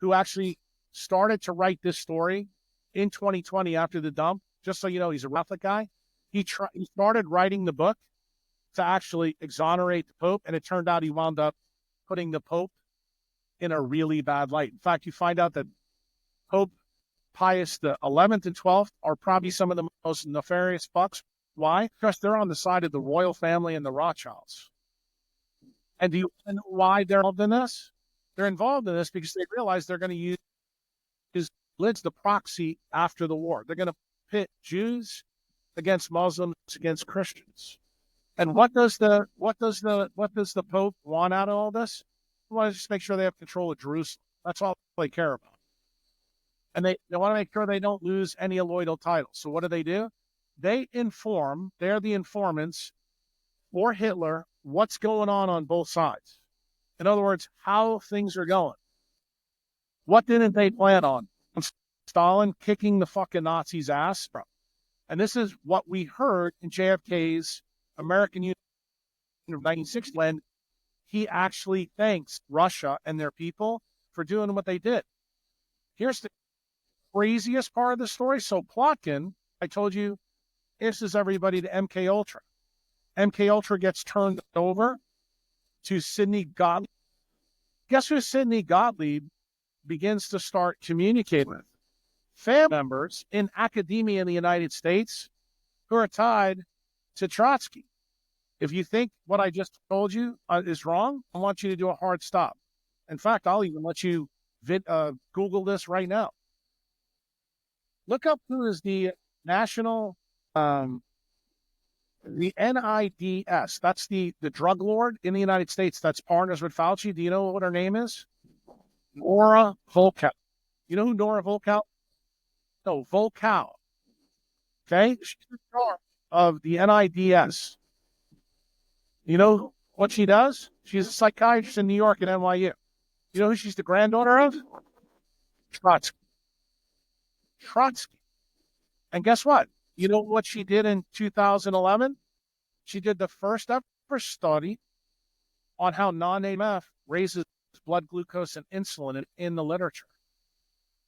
[SPEAKER 1] who actually started to write this story in 2020 after the dump. Just so you know, he's a Catholic guy. He started writing the book to actually exonerate the Pope, and it turned out he wound up putting the Pope in a really bad light. In fact, you find out that Pope Pius the 11th and 12th are probably some of the most nefarious fucks. Why? Because they're on the side of the royal family and the Rothschilds. And do you know why they're involved in this? They're involved in this because they realize they're going to use Lid's the proxy after the war. They're going to pit Jews against Muslims against Christians. And what does the Pope want out of all this? They want to just make sure they have control of Jerusalem. That's all they care about. And they want to make sure they don't lose any loyal titles. So what do? They're the informants for Hitler, what's going on both sides. In other words, how things are going. What didn't they plan on? Stalin kicking the fucking Nazis' ass, bro. And this is what we heard in JFK's American Union of 1960 when he actually thanks Russia and their people for doing what they did. Here's the craziest part of the story. So Plotkin, I told you, this is everybody to MK Ultra. MK Ultra gets turned over to Sidney Gottlieb. Guess who Sidney Gottlieb begins to start communicating with? Family members in academia in the United States who are tied to Trotsky. If you think what I just told you is wrong, I want you to do a hard stop. In fact, I'll even let you Google this right now. Look up who is the national The NIDS, that's the drug lord in the United States that's partners with Fauci. Do you know what her name is? Nora Volkow. You know who Nora Volkow? No, Volkow. Okay? She's the star of the NIDS. You know what she does? She's a psychiatrist in New York at NYU. You know who she's the granddaughter of? Trotsky. Trotsky. And guess what? You know what she did in 2011? She did the first ever study on how non-AMF raises blood glucose and insulin in the literature.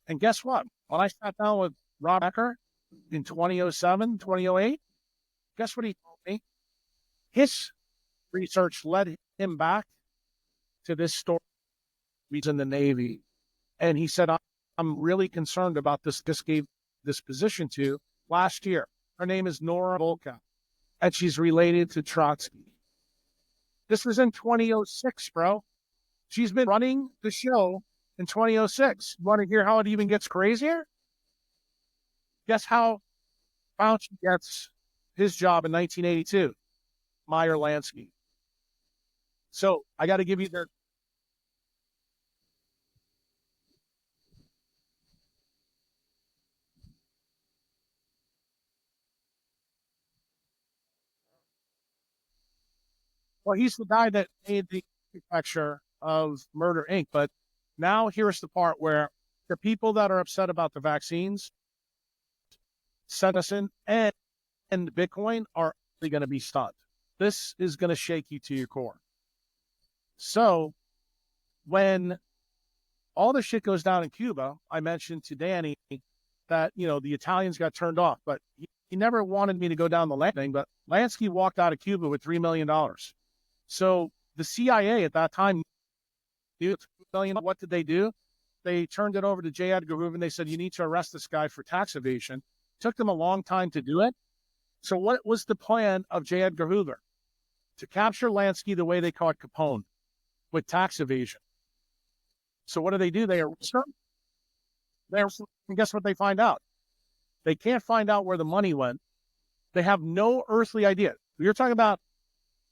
[SPEAKER 1] And guess what? When I sat down with Rob Becker in 2007, 2008, guess what he told me? His research led him back to this story. He's in the Navy. And he said, I'm really concerned about this. This gave this position to last year. Her name is Nora Volkow, and she's related to Trotsky. This was in 2006, bro. She's been running the show in 2006. You want to hear how it even gets crazier? Guess how Fauci gets his job in 1982? Meyer Lansky. So I got to give you their. Well, he's the guy that made the architecture of Murder Inc. But now here's the part where the people that are upset about the vaccines, citizen and Bitcoin are going to be stunned. This is going to shake you to your core. So when all the shit goes down in Cuba, I mentioned to Danny that, you know, the Italians got turned off, but he never wanted me to go down the landing, but Lansky walked out of Cuba with $3 million. So the CIA at that time, what did they do? They turned it over to J. Edgar Hoover and they said, you need to arrest this guy for tax evasion. Took them a long time to do it. So what was the plan of J. Edgar Hoover? To capture Lansky the way they caught Capone, with tax evasion. So what do? They arrest him. And guess what they find out? They can't find out where the money went. They have no earthly idea. You're talking about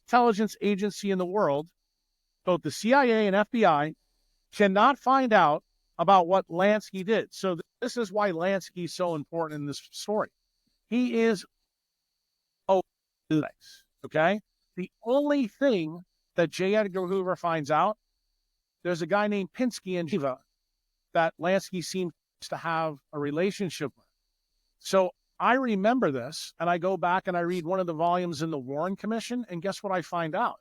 [SPEAKER 1] intelligence agency in the world, both the CIA and FBI, cannot find out about what Lansky did. So this is why Lansky is so important in this story. He is okay? The only thing that J. Edgar Hoover finds out, there's a guy named Pinsky in Geneva that Lansky seems to have a relationship with. So I remember this, and I go back and I read one of the volumes in the Warren Commission, and guess what I find out?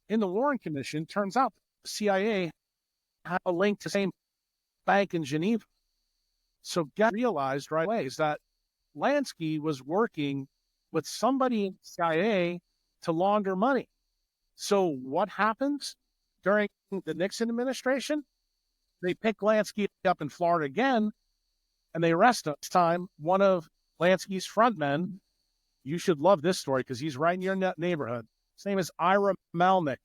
[SPEAKER 1] In the Warren Commission, turns out the CIA had a link to the same bank in Geneva. So get realized right away is that Lansky was working with somebody in the CIA to launder money. So what happens during the Nixon administration? They pick Lansky up in Florida again, and they arrest him. This time, one of Lansky's frontmen, you should love this story because he's right in your neighborhood. His name is Ira Malnick.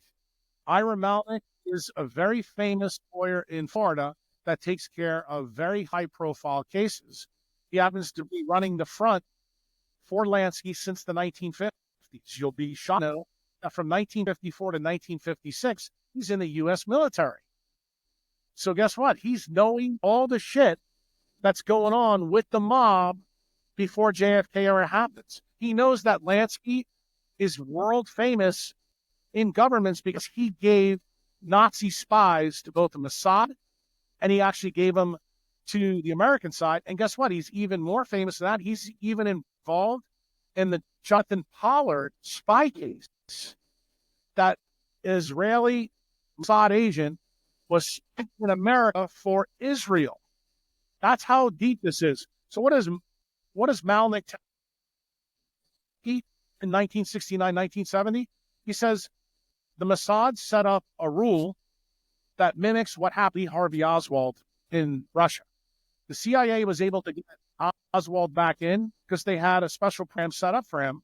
[SPEAKER 1] Ira Malnick is a very famous lawyer in Florida that takes care of very high-profile cases. He happens to be running the front for Lansky since the 1950s. You'll be shocked to know that from 1954 to 1956, he's in the U.S. military. So guess what? He's knowing all the shit that's going on with the mob before JFK era happens. He knows that Lansky is world famous in governments because he gave Nazi spies to both the Mossad and he actually gave them to the American side. And guess what? He's even more famous than that. He's even involved in the Jonathan Pollard spy case. That Israeli Mossad agent was in America for Israel. That's how deep this is. So what does Malnick tell? He, in 1969, 1970, he says the Mossad set up a rule that mimics what happened to Harvey Oswald in Russia. The CIA was able to get Oswald back in because they had a special program set up for him.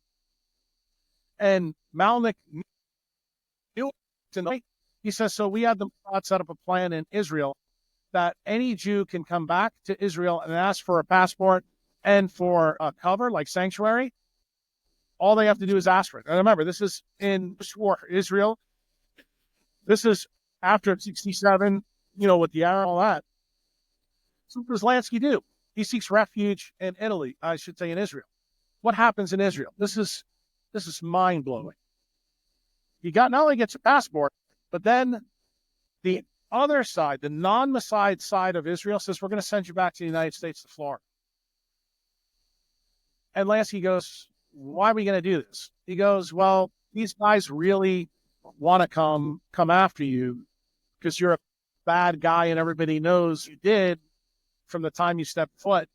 [SPEAKER 1] And Malnick knew tonight. He says, so we had the Mossad set up a plan in Israel that any Jew can come back to Israel and ask for a passport and for a cover, like sanctuary. All they have to do is ask for it. And remember, this is in war, Israel. This is after 67, with the Arab and all that. So what does Lansky do? He seeks refuge in Italy, I should say in Israel. What happens in Israel? This is mind-blowing. He not only gets a passport, but then the other side, the non-Mossad side of Israel, says, we're going to send you back to the United States, to Florida. And Lansky goes, why are we going to do this? He goes, well, these guys really want to come after you because you're a bad guy and everybody knows you did from the time you stepped foot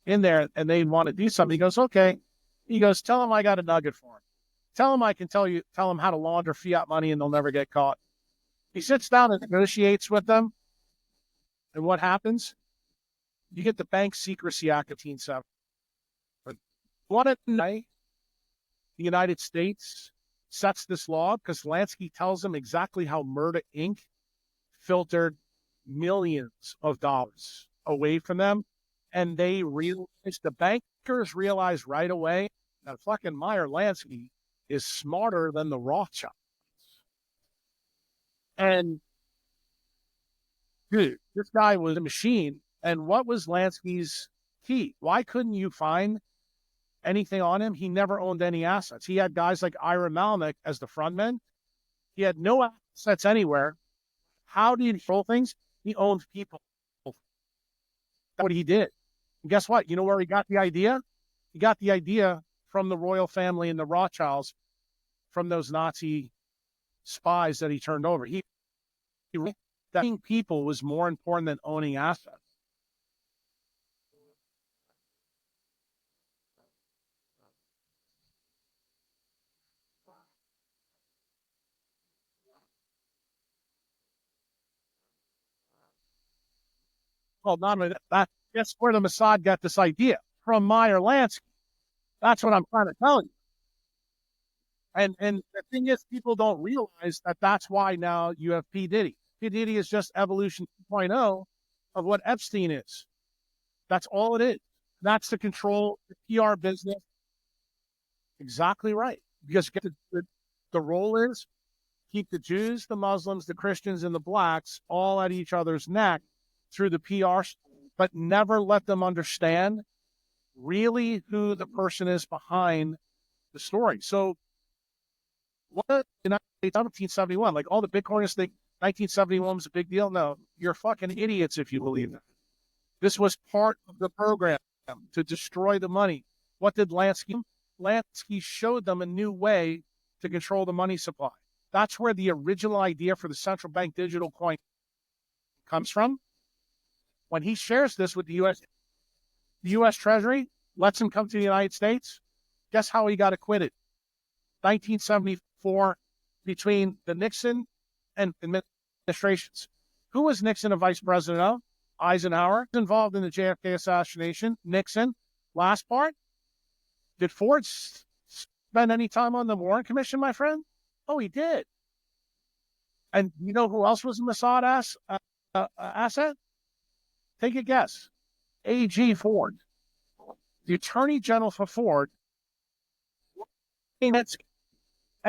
[SPEAKER 1] in there, and they want to do something. He goes, okay. He goes, tell them I got a nugget for him. Tell them I can tell them how to launder fiat money and they'll never get caught. He sits down and negotiates with them. And what happens? You get the Bank Secrecy Act of 1970. What a night the United States sets this law, because Lansky tells them exactly how Murder Inc. filtered millions of dollars away from them. And the bankers realized right away that fucking Meyer Lansky is smarter than the Rothschilds. And dude, this guy was a machine. And what was Lansky's key? Why couldn't you find anything on him? He never owned any assets. He had guys like Ira Malnick as the frontman. He had no assets anywhere. How did he control things? He owned people. That's what he did. And guess what? You know where he got the idea? He got the idea from the royal family and the Rothschilds, from those Nazi spies that he turned over. That owning people was more important than owning assets. Well, not only that, that's where the Mossad got this idea, from Meyer Lansky. That's what I'm trying to tell you. And the thing is, people don't realize that that's why now you have P. Diddy. P. Diddy is just evolution 2.0 of what Epstein is. That's all it is. That's to control the PR business. Exactly right. Because the role is keep the Jews, the Muslims, the Christians, and the blacks all at each other's neck through the PR, but never let them understand really who the person is behind the story. So what in 1971, like all the Bitcoiners think 1971 was a big deal. No, you're fucking idiots if you believe that. This was part of the program to destroy the money. What did Lansky do? Lansky showed them a new way to control the money supply. That's where the original idea for the central bank digital coin comes from. When he shares this with the U.S. Treasury, lets him come to the United States, guess how he got acquitted? 1974, between the Nixon and administrations. Who was Nixon a vice president of? Eisenhower. Involved in the JFK assassination. Nixon. Last part. Did Ford spend any time on the Warren Commission, my friend? Oh, he did. And you know who else was a Mossad asset? Take a guess. A.G. Ford. The Attorney General for Ford. And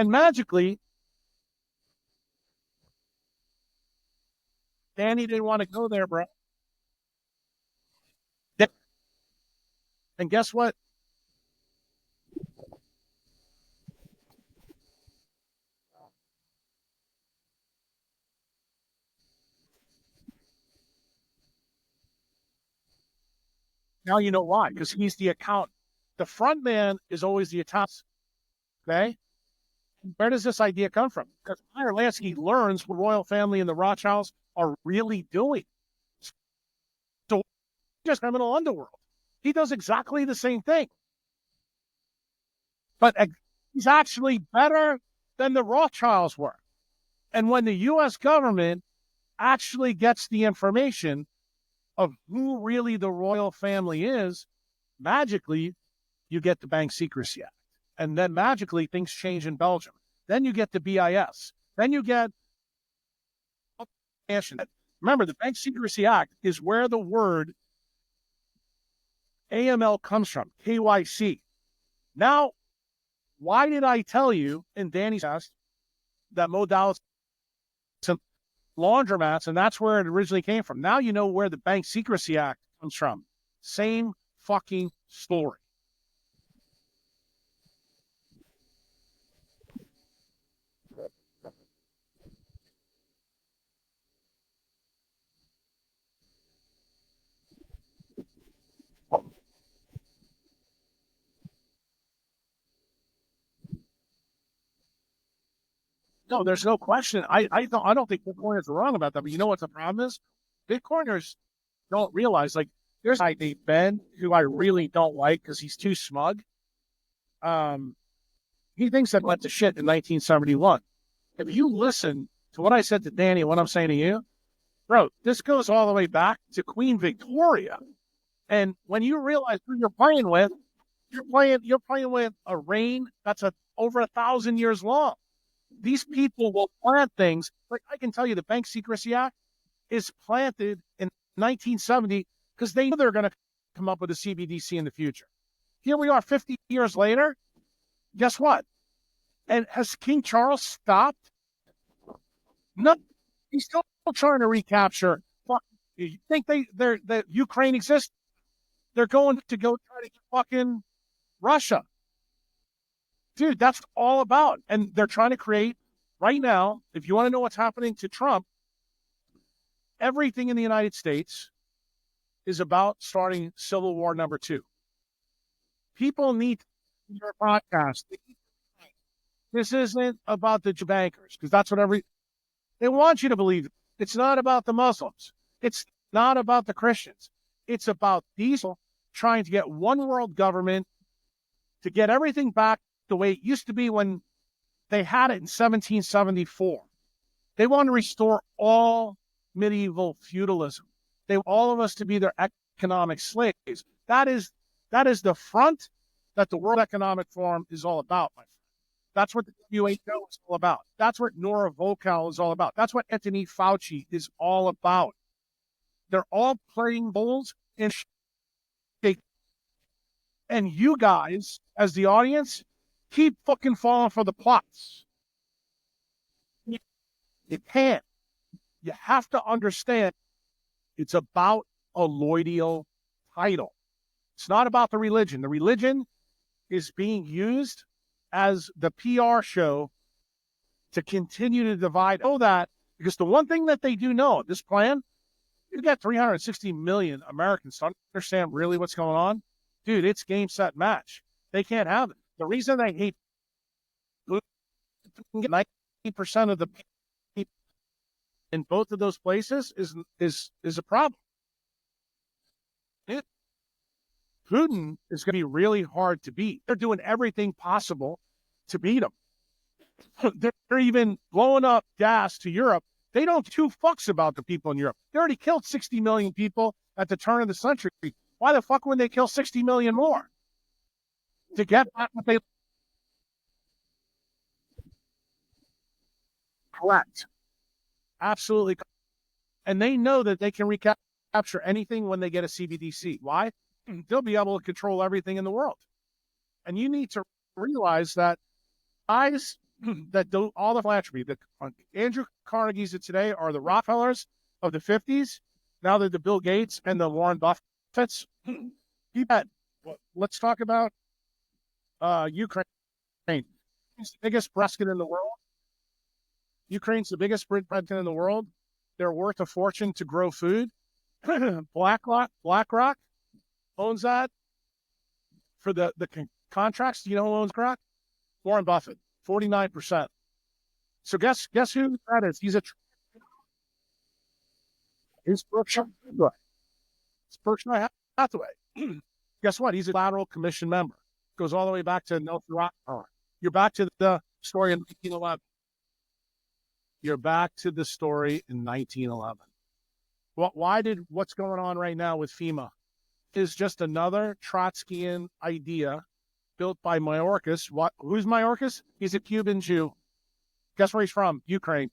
[SPEAKER 1] magically, Danny didn't want to go there, bro. And guess what? Now you know why, because he's the accountant. The front man is always the accountant. Okay? Where does this idea come from? Because Meyer Lansky learns what the royal family and the Rothschilds are really doing. So just criminal underworld. He does exactly the same thing. But he's actually better than the Rothschilds were. And when the U.S. government actually gets the information of who really the royal family is, magically, you get the Bank Secrecy Act. And then magically, things change in Belgium. Then you get the BIS. Then you get... Remember, the Bank Secrecy Act is where the word AML comes from, KYC. Now, Why did I tell you in Danny's asked that modalities to laundromats, and that's where it originally came from. Now you know where the Bank Secrecy Act comes from. Same fucking story. No, there's no question. I don't think Bitcoiners are wrong about that. But you know what the problem is? Bitcoiners don't realize, like, there's a guy named Ben who I really don't like because he's too smug. Um, he thinks that went to shit in 1971. If you listen to what I said to Danny and what I'm saying to you, bro, this goes all the way back to Queen Victoria. And when you realize who you're playing with, you're playing with a reign that's over 1,000 years long. These people will plant things. Like, I can tell you, the Bank Secrecy Act is planted in 1970 because they knew they were going to come up with a CBDC in the future. Here we are 50 years later. Guess what? And has King Charles stopped? No, he's still trying to recapture. You think that Ukraine exists? They're going to go try to get fucking Russia. Dude, that's all about. And they're trying to create right now, if you want to know what's happening to Trump, everything in the United States is about starting Civil War #2. People need your podcast. This isn't about the bankers, because that's what they want you to believe. It's not about the Muslims. It's not about the Christians. It's about these people trying to get one world government to get everything back the way it used to be when they had it in 1774. They want to restore all medieval feudalism. They want all of us to be their economic slaves. That is the front that the World Economic Forum is all about, my friend. That's what the WHO is all about. That's what Nora Volkow is all about. That's what Anthony Fauci is all about. They're all playing roles in shape. And you guys, as the audience, keep fucking falling for the plots. You can't. You have to understand it's about a loyal title. It's not about the religion. The religion is being used as the PR show to continue to divide. Know that, because the one thing that they do know, this plan, you got 360 million Americans to understand really what's going on. Dude, it's game, set, match. They can't have it. The reason they hate 90% of the people in both of those places is a problem. Putin is going to be really hard to beat. They're doing everything possible to beat him. They're even blowing up gas to Europe. They don't give two fucks about the people in Europe. They already killed 60 million people at the turn of the century. Why the fuck would they kill 60 million more? To get back what they... Correct. Absolutely. And they know that they can recapture anything when they get a CBDC. Why? They'll be able to control everything in the world. And you need to realize that guys that do all the philanthropy, the Andrew Carnegie's of today are the Rockefellers of the 50s. Now they're the Bill Gates and the Warren Buffetts. Let's talk about Ukraine. It's the biggest basket in the world. Ukraine's the biggest bread in the world. They're worth a fortune to grow food. BlackRock owns that for the contracts. Do you know who owns BlackRock? Warren Buffett, 49%. So guess who that is? He's Berkshire Hathaway. It's Berkshire Hathaway. Guess what? He's a lateral commission member. Goes all the way back to Nelson Rockefeller. You're back to the story in 1911. You're back to the story in 1911. What's going on right now with FEMA is just another Trotskyian idea built by Mayorkas. Who's Mayorkas? He's a Cuban Jew. Guess where he's from? Ukraine.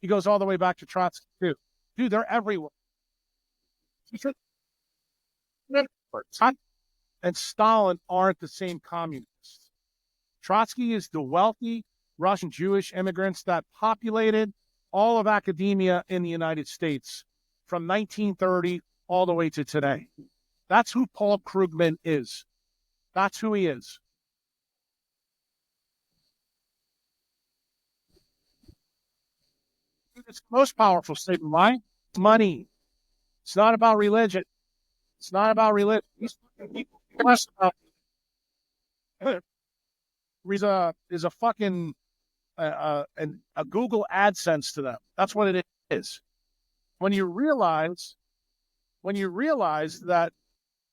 [SPEAKER 1] He goes all the way back to Trotsky too. Dude, they're everywhere. And Stalin aren't the same communists. Trotsky is the wealthy Russian Jewish immigrants that populated all of academia in the United States from 1930 all the way to today. That's who Paul Krugman is. That's who he is. It's the most powerful statement. Why? It's money. It's not about religion. It's not about religion. These people is a fucking a Google AdSense to them. That's what it is. When you realize that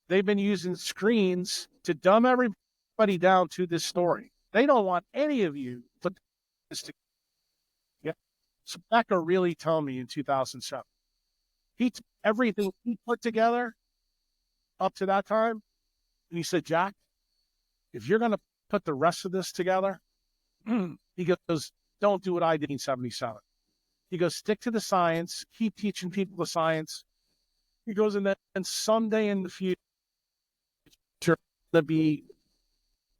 [SPEAKER 1] they've been using screens to dumb everybody down to this story. They don't want any of you to put this together. Yeah. So Becker really told me in 2007. Everything he put together up to that time, and he said, Jack, if you're going to put the rest of this together, he goes, don't do what I did in 1977. He goes, stick to the science, keep teaching people the science. He goes, and then someday in the future,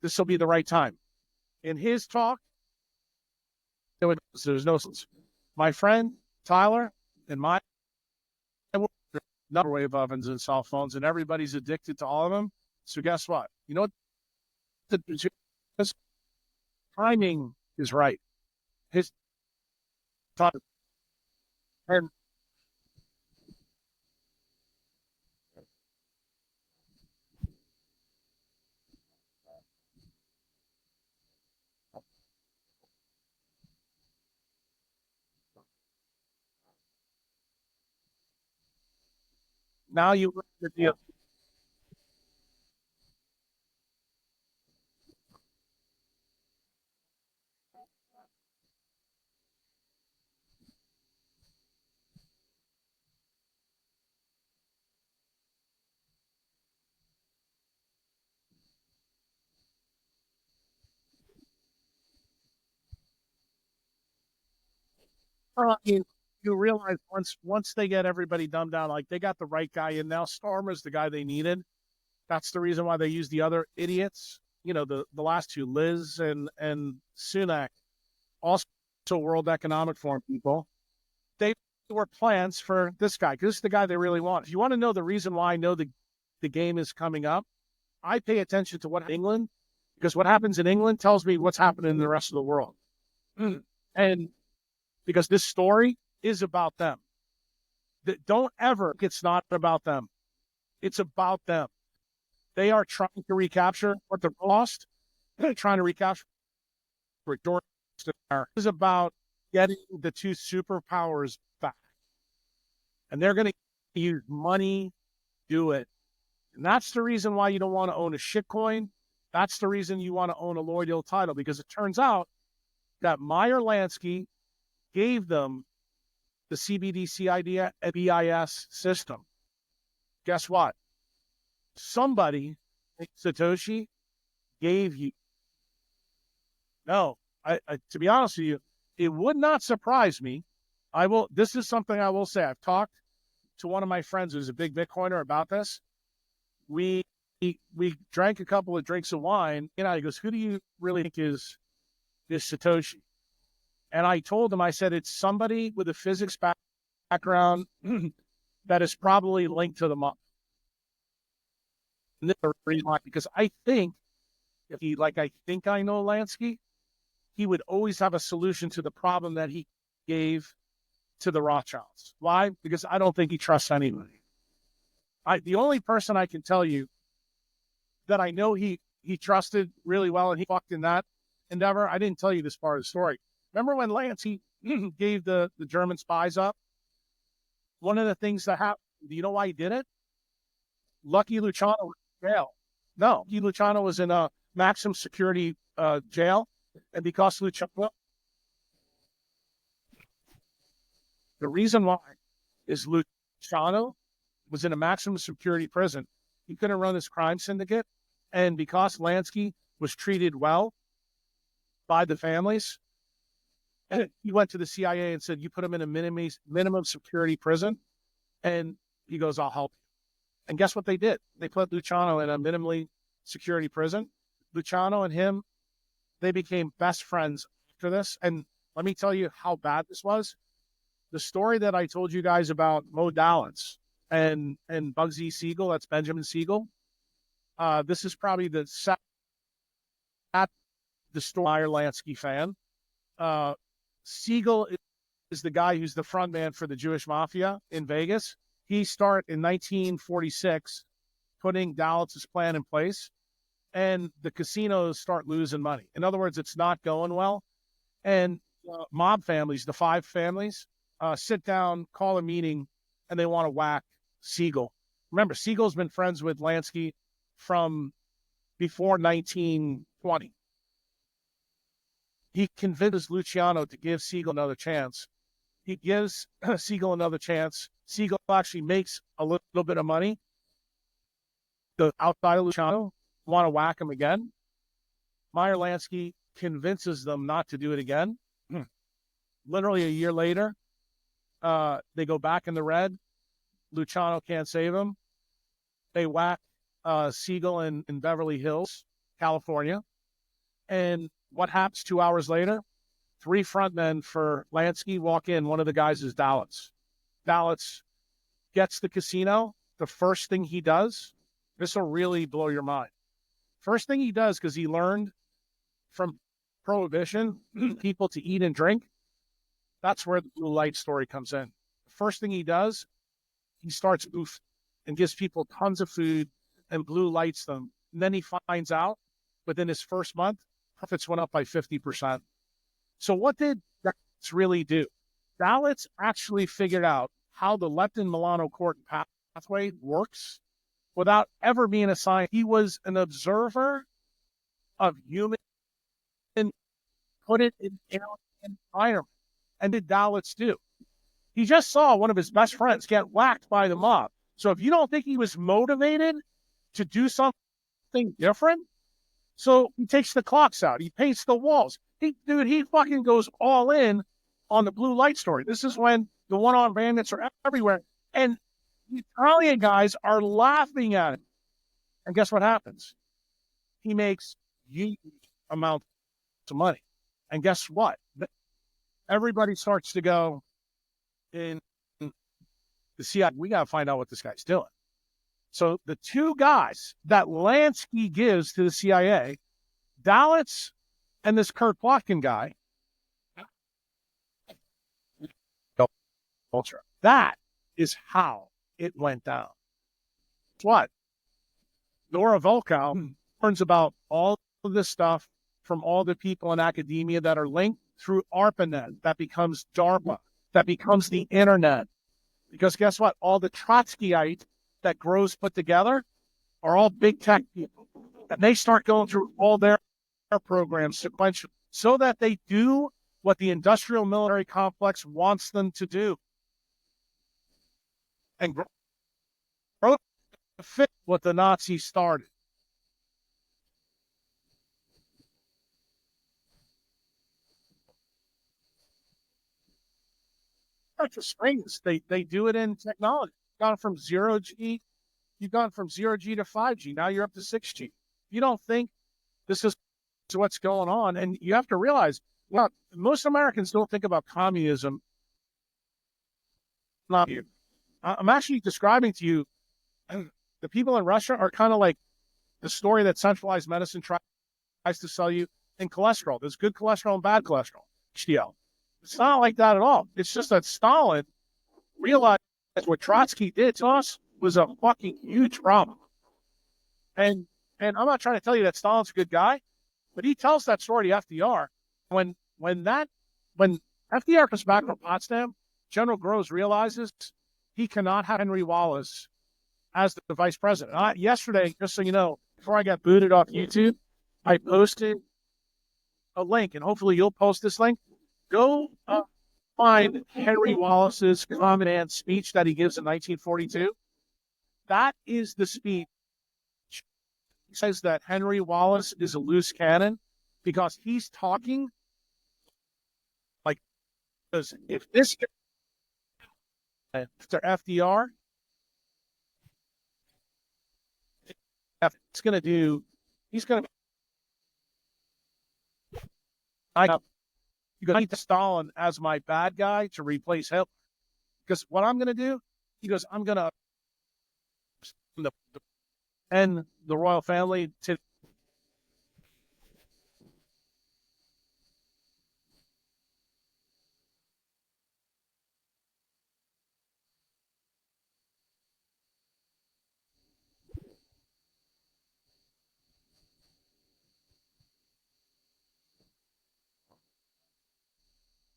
[SPEAKER 1] this will be the right time. In his talk, there's no sense. My friend Tyler and my microwave ovens and cell phones, and everybody's addicted to all of them. So guess what? You know what? The timing is right. His thought, and now you look at the deal. You realize once they get everybody dumbed down, like they got the right guy in now. Starmer's the guy they needed. That's the reason why they used the other idiots. You know, the last two, Liz and Sunak, also World Economic Forum people. They were plans for this guy because this is the guy they really want. If you want to know the reason why I know the game is coming up, I pay attention to what England, because what happens in England tells me what's happening in the rest of the world. And because this story is about them. Don't ever, it's not about them. It's about them. They are trying to recapture what they lost. They're trying to recapture what this is about getting the two superpowers back. And they're going to use money to do it. And that's the reason why you don't want to own a shitcoin. That's the reason you want to own a Lloydale title, because it turns out that Meyer Lansky gave them the CBDC idea, a BIS system. Guess what? Somebody, Satoshi, gave you. No, I to be honest with you, it would not surprise me. This is something I will say. I've talked to one of my friends who's a big Bitcoiner about this. We drank a couple of drinks of wine. You know, he goes, "Who do you really think is Satoshi?" And I told him, I said, it's somebody with a physics background that is probably linked to the mob. And this is the reason why, because I think if he, like I think I know Lansky, he would always have a solution to the problem that he gave to the Rothschilds. Why? Because I don't think he trusts anybody. The only person I can tell you that I know he trusted really well and he fucked in that endeavor, I didn't tell you this part of the story. Remember when Lansky gave the German spies up? One of the things that happened, do you know why he did it? Lucky Luciano was in jail. No, Lucky Luciano was in a maximum security jail. And because Luciano, the reason why is Luciano was in a maximum security prison. He couldn't run his crime syndicate. And because Lansky was treated well by the families, he went to the CIA and said, you put him in a minimum security prison. And he goes, I'll help you. And guess what they did? They put Luciano in a minimally security prison. Luciano and him, They became best friends after this. And let me tell you how bad this was. The story that I told you guys about Mo Dallins and Bugsy Siegel, that's Benjamin Siegel. This is probably the story Meyer Lansky fan. Siegel is the guy who's the front man for the Jewish mafia in Vegas. He started in 1946 putting Dalitz's plan in place, and the casinos start losing money. In other words, it's not going well. And mob families, the five families, sit down, call a meeting, and they want to whack Siegel. Remember, Siegel's been friends with Lansky from before 1920. He convinces Luciano to give Siegel another chance. He gives Siegel another chance. Siegel actually makes a little bit of money. The outside of Luciano want to whack him again. Meyer Lansky convinces them not to do it again. Literally a year later, they go back in the red. Luciano can't save him. They whack Siegel in Beverly Hills, California. And what happens 2 hours later? 3 frontmen for Lansky walk in. One of the guys is Dalitz. Dalitz gets the casino. The first thing he does, this will really blow your mind. First thing he does, because he learned from Prohibition, people to eat and drink. That's where the blue light story comes in. First thing he does, he starts oof and gives people tons of food and blue lights them. And then he finds out within his first month, profits went up by 50%. So what did Dalitz really do? Dalitz actually figured out how the leptin-melanocortin pathway works without ever being a scientist. He was an observer of human, put it in an environment. And did Dalitz do? He just saw one of his best friends get whacked by the mob. So if you don't think he was motivated to do something different, so he takes the clocks out. He paints the walls. He fucking goes all in on the blue light story. This is when the one-armed bandits are everywhere. And the Italian guys are laughing at him. And guess what happens? He makes huge amounts of money. And guess what? Everybody starts to go in the CIA. We got to find out what this guy's doing. So the 2 guys that Lansky gives to the CIA, Dalitz and this Kurt Plotkin guy, that is how it went down. What? Nora Volkow learns about all of this stuff from all the people in academia that are linked through ARPANET. That becomes DARPA. That becomes the internet. Because guess what? All the Trotskyites that Groves put together are all big tech people. And they start going through all their programs sequentially so that they do what the industrial military complex wants them to do. And Groves fit what the Nazis started. Such a strange. They do it in technology. Gone from 0G, you've gone from 0G to 5G. Now you're up to 6G. You don't think this is what's going on, and you have to realize, well, most Americans don't think about communism. Not you. I'm actually describing to you, the people in Russia are kind of like the story that centralized medicine tries to sell you in cholesterol. There's good cholesterol and bad cholesterol, HDL. It's not like that at all. It's just that Stalin realized what Trotsky did to us was a fucking huge problem. And I'm not trying to tell you that Stalin's a good guy, but he tells that story to FDR. When FDR comes back from Potsdam, General Groves realizes he cannot have Henry Wallace as the vice president. Yesterday, just so you know, before I got booted off YouTube, I posted a link, and hopefully you'll post this link. Go find Henry Wallace's Commandant speech that he gives in 1942. That is the speech. He says that Henry Wallace is a loose cannon because he's talking like, if this after FDR, it's going to do, he's going to I need Stalin as my bad guy to replace Hitler. Because what I'm going to do, he goes, I'm going to end the royal family to.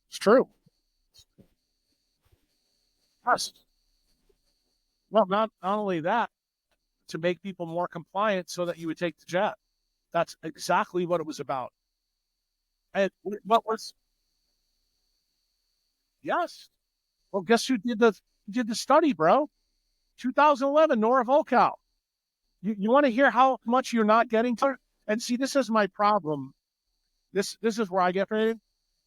[SPEAKER 1] It's true. Yes. Well, not only that, to make people more compliant so that you would take the jab. That's exactly what it was about. And what was, yes. Well, guess who did the study, bro? 2011, Nora Volkow. You want to hear how much you're not getting to? And see, this is my problem. This is where I get frustrated.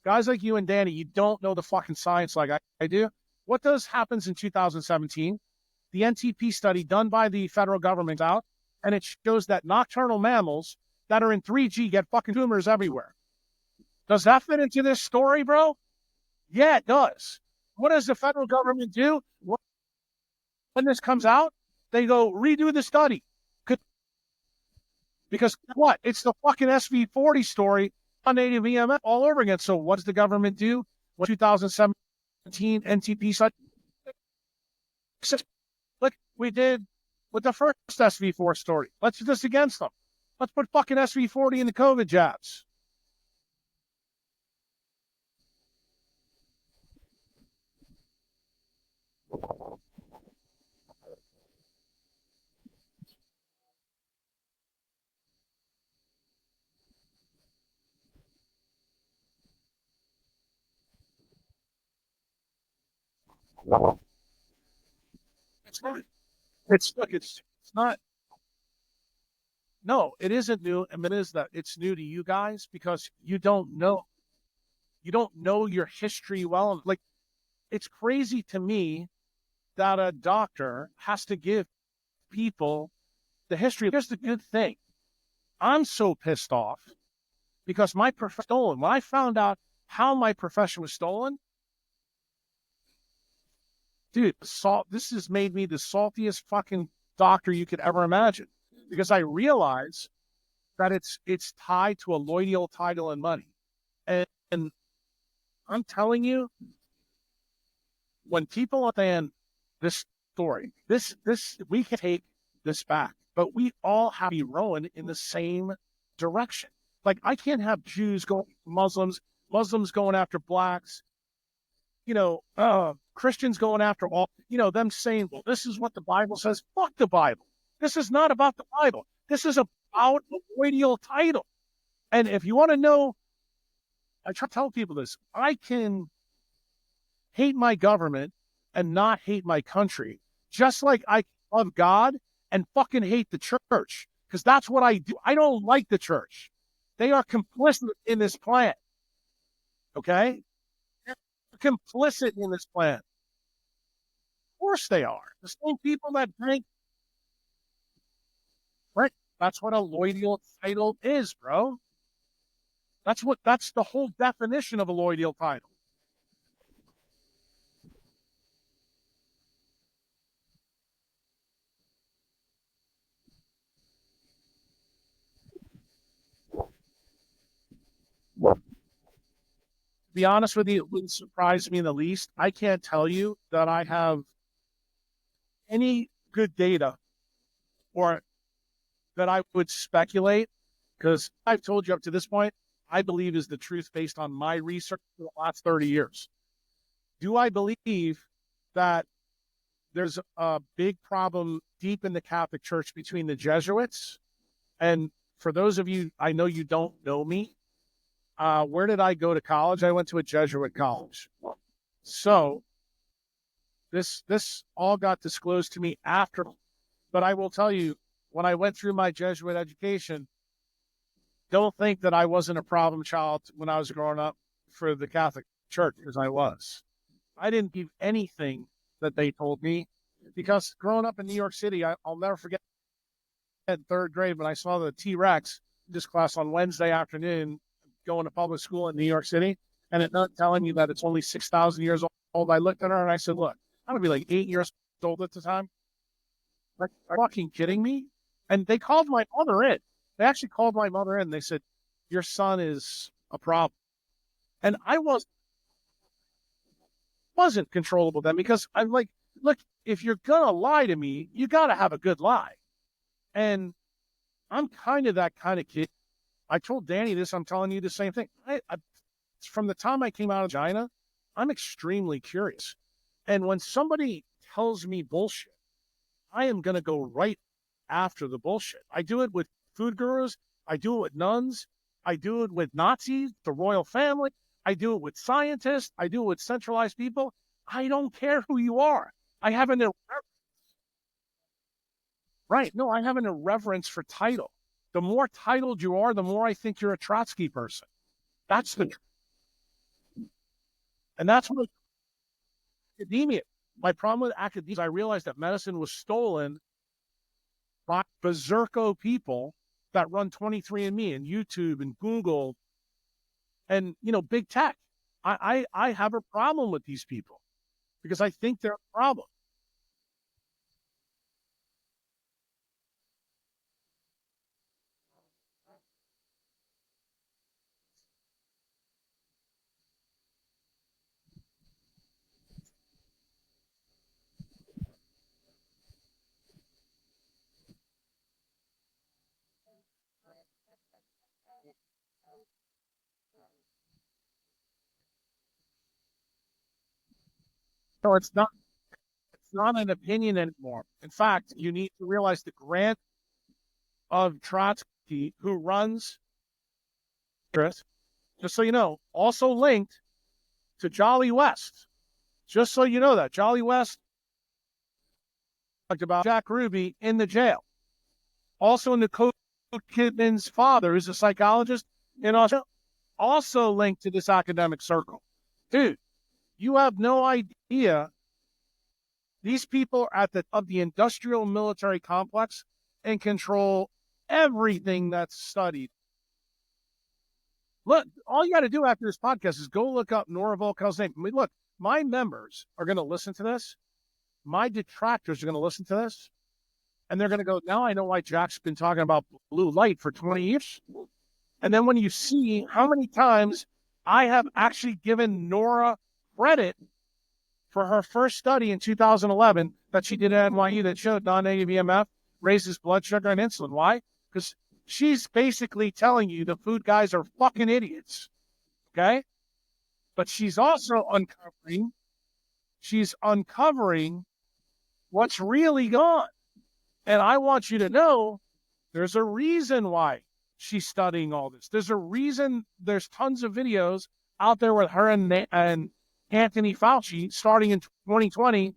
[SPEAKER 1] Guys like you and Danny, you don't know the fucking science like I do. What does happens in 2017? The NTP study done by the federal government out, and it shows that nocturnal mammals that are in 3G get fucking tumors everywhere. Does that fit into this story, bro? Yeah, it does. What does the federal government do? When this comes out, they go redo the study. Because what? It's the fucking SV40 story on native EMF all over again. So what does the government do? What 2017 NTP study? Like we did with the first SV4 story. Let's do this against them. Let's put fucking SV40 in the COVID jabs. It's not. It's not. No, it isn't new. I mean, it is that it's new to you guys because you don't know your history well. Like it's crazy to me that a doctor has to give people the history. Here's the good thing. I'm so pissed off because my profession was stolen. When I found out how my profession was stolen, dude, this has made me the saltiest fucking doctor you could ever imagine because I realize that it's tied to a loyal title and money. And I'm telling you, when people understand this story, this we can take this back, but we all have to be rowing in the same direction. Like I can't have Jews going Muslims going after blacks, Christians going after all, them saying, well, this is what the Bible says. Fuck the Bible. This is not about the Bible. This is about a royal title. And if you want to know, I try to tell people this, I can hate my government and not hate my country, just like I love God and fucking hate the church, because that's what I do. I don't like the church. They are complicit in this plan. Okay? They're complicit in this plan. Of course they are. The same people that drink, right? That's what a loyal title is, bro. That's the whole definition of a loyal title. To be honest with you, it wouldn't surprise me in the least. I can't tell you that I have any good data or that I would speculate, because I've told you up to this point, I believe is the truth based on my research for the last 30 years. Do I believe that there's a big problem deep in the Catholic Church between the Jesuits? And for those of you, I know you don't know me. Where did I go to college? I went to a Jesuit college. So this all got disclosed to me after, but I will tell you, when I went through my Jesuit education, don't think that I wasn't a problem child when I was growing up for the Catholic Church, because I was. I didn't give anything that they told me, because growing up in New York City, I'll never forget in third grade when I saw the T-Rex this class on Wednesday afternoon, going to public school in New York City, and it not telling me that it's only 6,000 years old. I looked at her and I said, look, I'm going to be like 8 years old at the time. Like, are you fucking kidding me? And they called my mother in. They actually called my mother in. They said, your son is a problem. And I wasn't controllable then, because I'm like, look, if you're going to lie to me, you got to have a good lie. And I'm kind of that kind of kid. I told Danny this. I'm telling you the same thing. From the time I came out of China, I'm extremely curious. And when somebody tells me bullshit, I am going to go right after the bullshit. I do it with food gurus. I do it with nuns. I do it with Nazis, the royal family. I do it with scientists. I do it with centralized people. I don't care who you are. I have an right. No, I have an irreverence for title. The more titled you are, the more I think you're a Trotsky person. That's the truth. And that's what academia. My problem with academia is I realized that medicine was stolen by berserko people that run 23andMe and YouTube and Google and, big tech. I have a problem with these people because I think they're a problem. So it's not an opinion anymore. In fact, you need to realize the grant of Trotsky, who runs, just so you know, also linked to Jolly West. Just so you know that. Jolly West talked about Jack Ruby in the jail. Also, Nicole Kidman's father, who's a psychologist in Australia, also linked to this academic circle. Dude, you have no idea. These people are at the of the industrial military complex and control everything that's studied. Look, all you got to do after this podcast is go look up Nora Volkow's name. I mean, look, my members are going to listen to this. My detractors are going to listen to this. And they're going to go, now I know why Jack's been talking about blue light for 20 years. And then when you see how many times I have actually given Nora credit for her first study in 2011 that she did at NYU that showed non-native EMF raises blood sugar and insulin. Why? Because she's basically telling you the food guys are fucking idiots. Okay? But she's also uncovering what's really gone. And I want you to know there's a reason why she's studying all this. There's a reason there's tons of videos out there with her and Anthony Fauci starting in 2020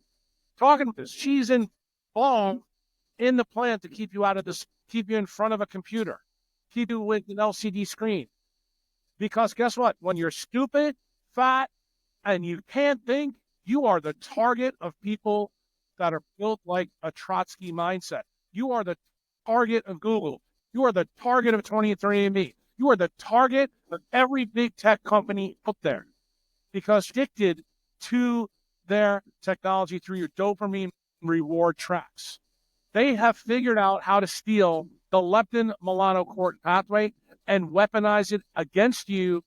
[SPEAKER 1] talking about this. She's involved in the plan to keep you out of this, keep you in front of a computer, keep you with an LCD screen. Because guess what? When you're stupid, fat, and you can't think, you are the target of people that are built like a Trotsky mindset. You are the target of Google. You are the target of 23andMe. You are the target of every big tech company out there because addicted to their technology through your dopamine reward tracks. They have figured out how to steal the leptin-melanocortin pathway and weaponize it against you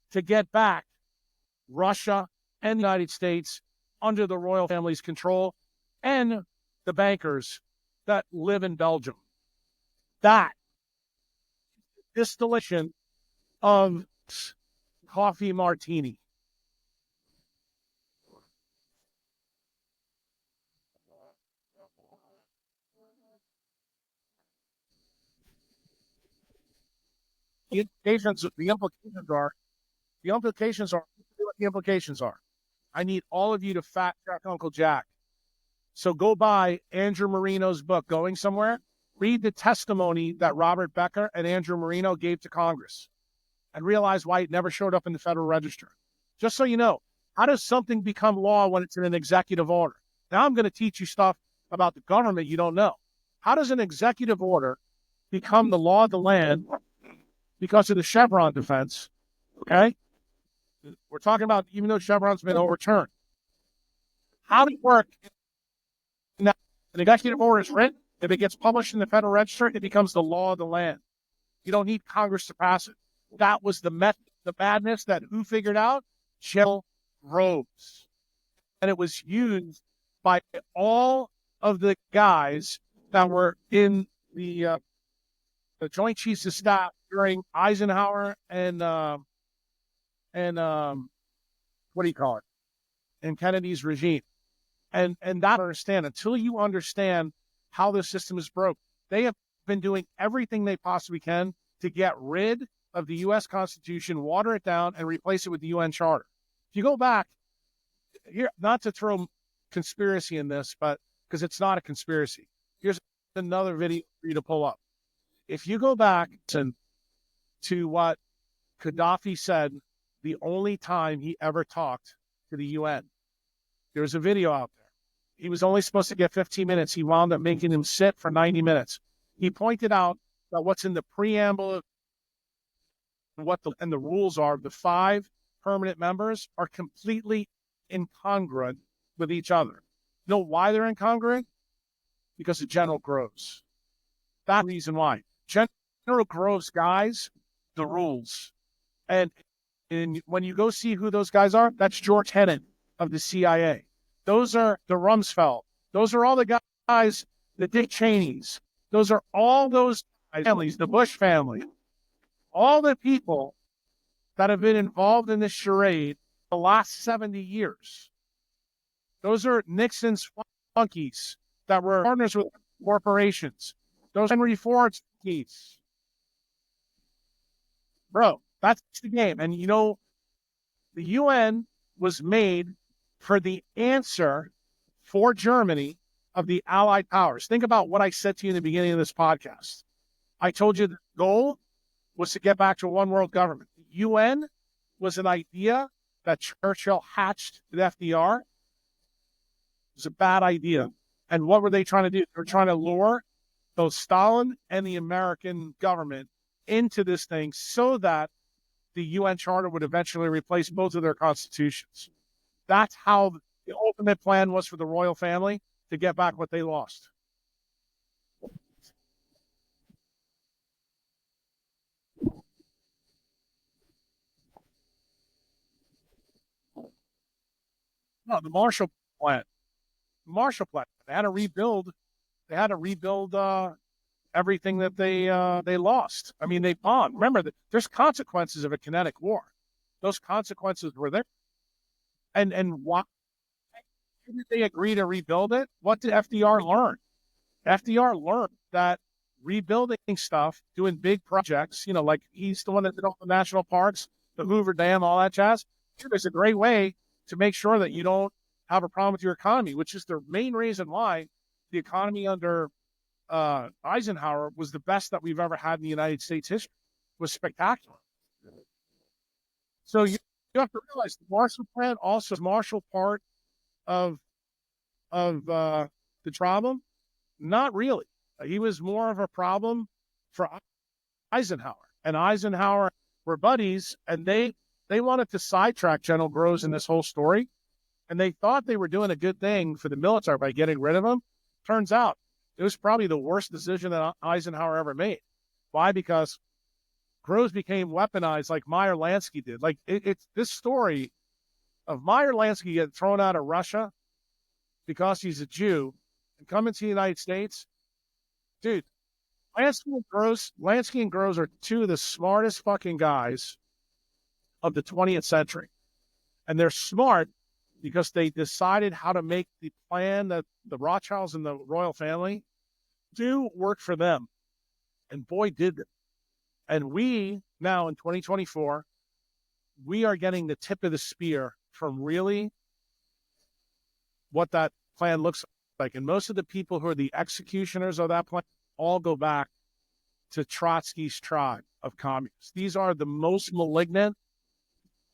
[SPEAKER 1] to get back Russia and the United States under the royal family's control and the bankers that live in Belgium. That distillation of coffee martini. The implications are. I need all of you to fact check Uncle Jack. So go buy Andrew Marino's book, Going Somewhere. Read the testimony that Robert Becker and Andrew Marino gave to Congress and realize why it never showed up in the Federal Register. Just so you know, how does something become law when it's in an executive order? Now I'm going to teach you stuff about the government you don't know. How does an executive order become the law of the land because of the Chevron defense Okay? We're talking about even though Chevron's been overturned. How does it work? Now, an executive order is written. If it gets published in the Federal Register, it becomes the law of the land. You don't need Congress to pass it. That was the madness that who figured out? General Groves. And it was used by all of the guys that were in the Joint Chiefs of Staff during Eisenhower and what do you call it? And Kennedy's regime. And that understand until you understand how the system is broke. They have been doing everything they possibly can to get rid of the U.S. Constitution, water it down, and replace it with the UN Charter. If you go back here, not to throw conspiracy in this, but because it's not a conspiracy. Here's another video for you to pull up. If you go back to what Gaddafi said the only time he ever talked to the UN, there's a video out there. He was only supposed to get 15 minutes. He wound up making him sit for 90 minutes. He pointed out that what's in the preamble of and the rules are, the 5 permanent members are completely incongruent with each other. You know why they're incongruent? Because of General Groves. That's the reason why. General Groves guys the rules. And when you go see who those guys are, that's George Tenet of the CIA. Those are the Rumsfeld. Those are all the guys, the Dick Cheneys. Those are all those families, the Bush family. All the people that have been involved in this charade the last 70 years. Those are Nixon's flunkies that were partners with corporations. Those Henry Ford's flunkies. Bro, that's the game. And you know, the UN was made for the answer for Germany of the Allied powers. Think about what I said to you in the beginning of this podcast. I told you the goal was to get back to a one world government. The UN was an idea that Churchill hatched with FDR. It was a bad idea. And what were they trying to do? They were trying to lure both Stalin and the American government into this thing so that the UN Charter would eventually replace both of their constitutions. That's how the ultimate plan was for the royal family to get back what they lost. No, the Marshall Plan. Marshall Plan. They had to rebuild. They had to rebuild everything that they lost. I mean, they bombed. Remember that there's consequences of a kinetic war. Those consequences were there. And why did they agree to rebuild it? What did FDR learn? FDR learned that rebuilding stuff, doing big projects, you know, like he's the one that did all the national parks, the Hoover Dam, all that jazz. There's a great way to make sure that you don't have a problem with your economy, which is the main reason why the economy under Eisenhower was the best that we've ever had in the United States history. It was spectacular. So you have to realize the Marshall Plan also is Marshall part of the problem. Not really. He was more of a problem for Eisenhower. And Eisenhower were buddies, and they wanted to sidetrack General Groves in this whole story. And they thought they were doing a good thing for the military by getting rid of him. Turns out it was probably the worst decision that Eisenhower ever made. Why? Because Groves became weaponized like Meyer Lansky did. Like it's this story of Meyer Lansky getting thrown out of Russia because he's a Jew and coming to the United States. Dude, Lansky and Groves are two of the smartest fucking guys of the 20th century. And they're smart because they decided how to make the plan that the Rothschilds and the royal family do work for them. And boy, did it. And we, now in 2024, we are getting the tip of the spear from really what that plan looks like. And most of the people who are the executioners of that plan all go back to Trotsky's tribe of communists. These are the most malignant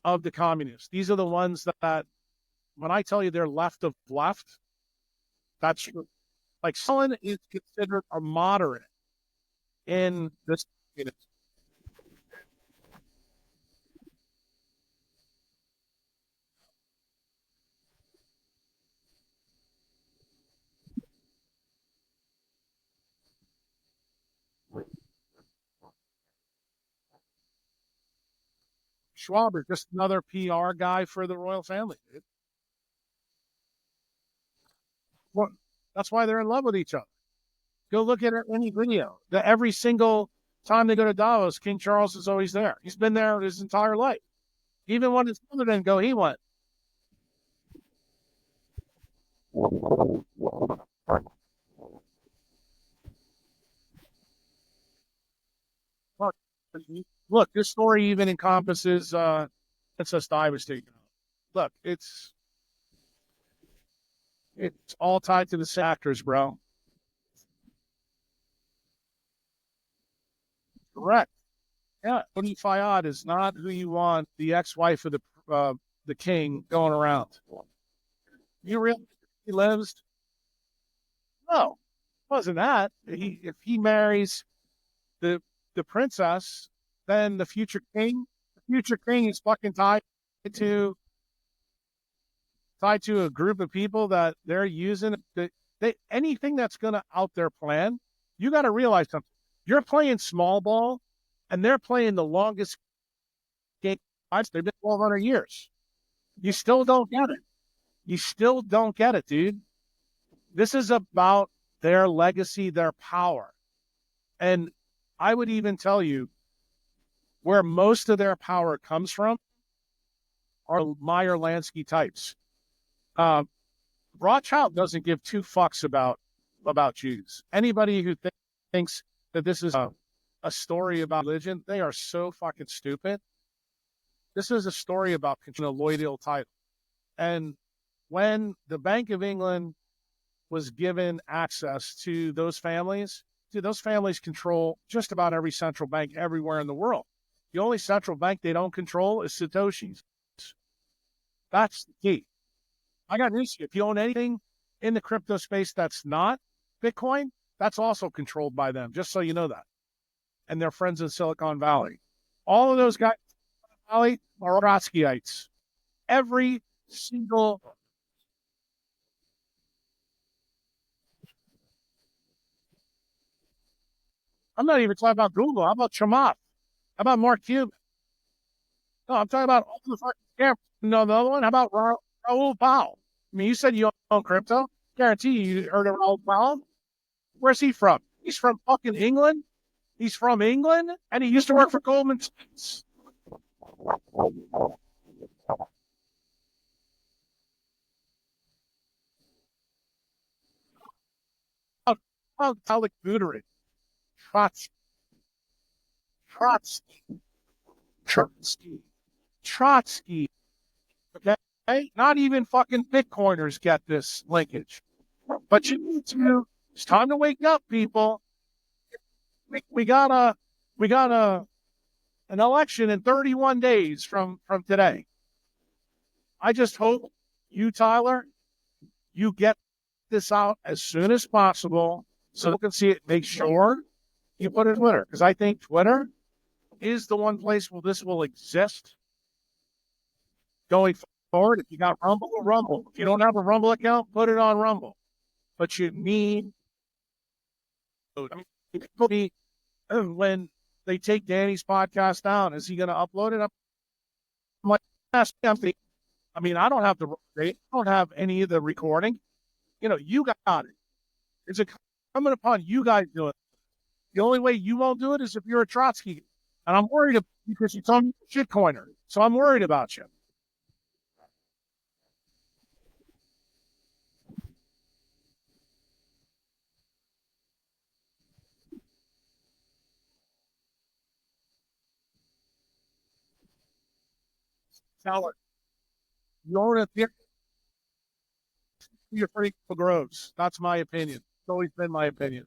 [SPEAKER 1] of the communists. These are the ones that when I tell you they're left of left, that's true. Like Stalin is considered a moderate in this. Schwab is just another PR guy for the royal family, dude. Well, that's why they're in love with each other. Go look at any video. Every single time they go to Davos, King Charles is always there. He's been there his entire life. Even when his mother didn't go, he went. Look, look, this story even encompasses Princess Di was taken out. Look, it's all tied to the actors, bro. Correct. Yeah, Tony Fayad is not who you want. The ex-wife of the king going around. You really he lives? No, it wasn't that. If he marries the the princess, then the future king is fucking to tied to a group of people that they're using. Anything that's going to out their plan, you got to realize something. You're playing small ball, and they're playing the longest game. They've been 1,200 years. You still don't get it. You still don't get it, dude. This is about their legacy, their power. And I would even tell you where most of their power comes from are Meyer Lansky types. Uh, Rothschild doesn't give two fucks about Jews. Anybody who thinks that this is a story about religion, they are so fucking stupid. This is a story about a loyal title. And when the Bank of England was given access to those families, those families control just about every central bank everywhere in the world. The only central bank they don't control is Satoshi's. That's the key. I got news to you. If you own anything in the crypto space that's not Bitcoin, that's also controlled by them, just so you know that. And they're friends in Silicon Valley. All of those guys in Silicon Valley are Trotskyites. Every single. I'm not even talking about Google. How about Chamath? How about Mark Cuban? No, I'm talking about all the fucking scammers. No, the other one. How about Raoul Pal? I mean, you said you own crypto. Guarantee you heard of Raoul Pal. Where's he from? He's from fucking England. He's from England, and he used to work for Goldman Sachs. Tyler Tivador, Trotsky, Trotsky, Trotsky, Trotsky. Okay, not even fucking Bitcoiners get this linkage. But you need to. It's time to wake up, people. We got an election in 31 days from today. I just hope you, Tyler, you get this out as soon as possible so we can see it. Make sure you put it on Twitter, because I think Twitter is the one place where this will exist going forward. If you got Rumble, Rumble. If you don't have a Rumble account, put it on Rumble. But you need. I mean, people need, when they take Danny's podcast down, is he going to upload it? I'm like, that's empty. I mean, I don't have the. I don't have any of the recording. You got it. It's coming upon you guys doing it. The only way you won't do it is if you're a Trotsky. And I'm worried about you because you told me shitcoiner. So I'm worried about you. Tell it. You own it. You're pretty gross. That's my opinion. It's always been my opinion.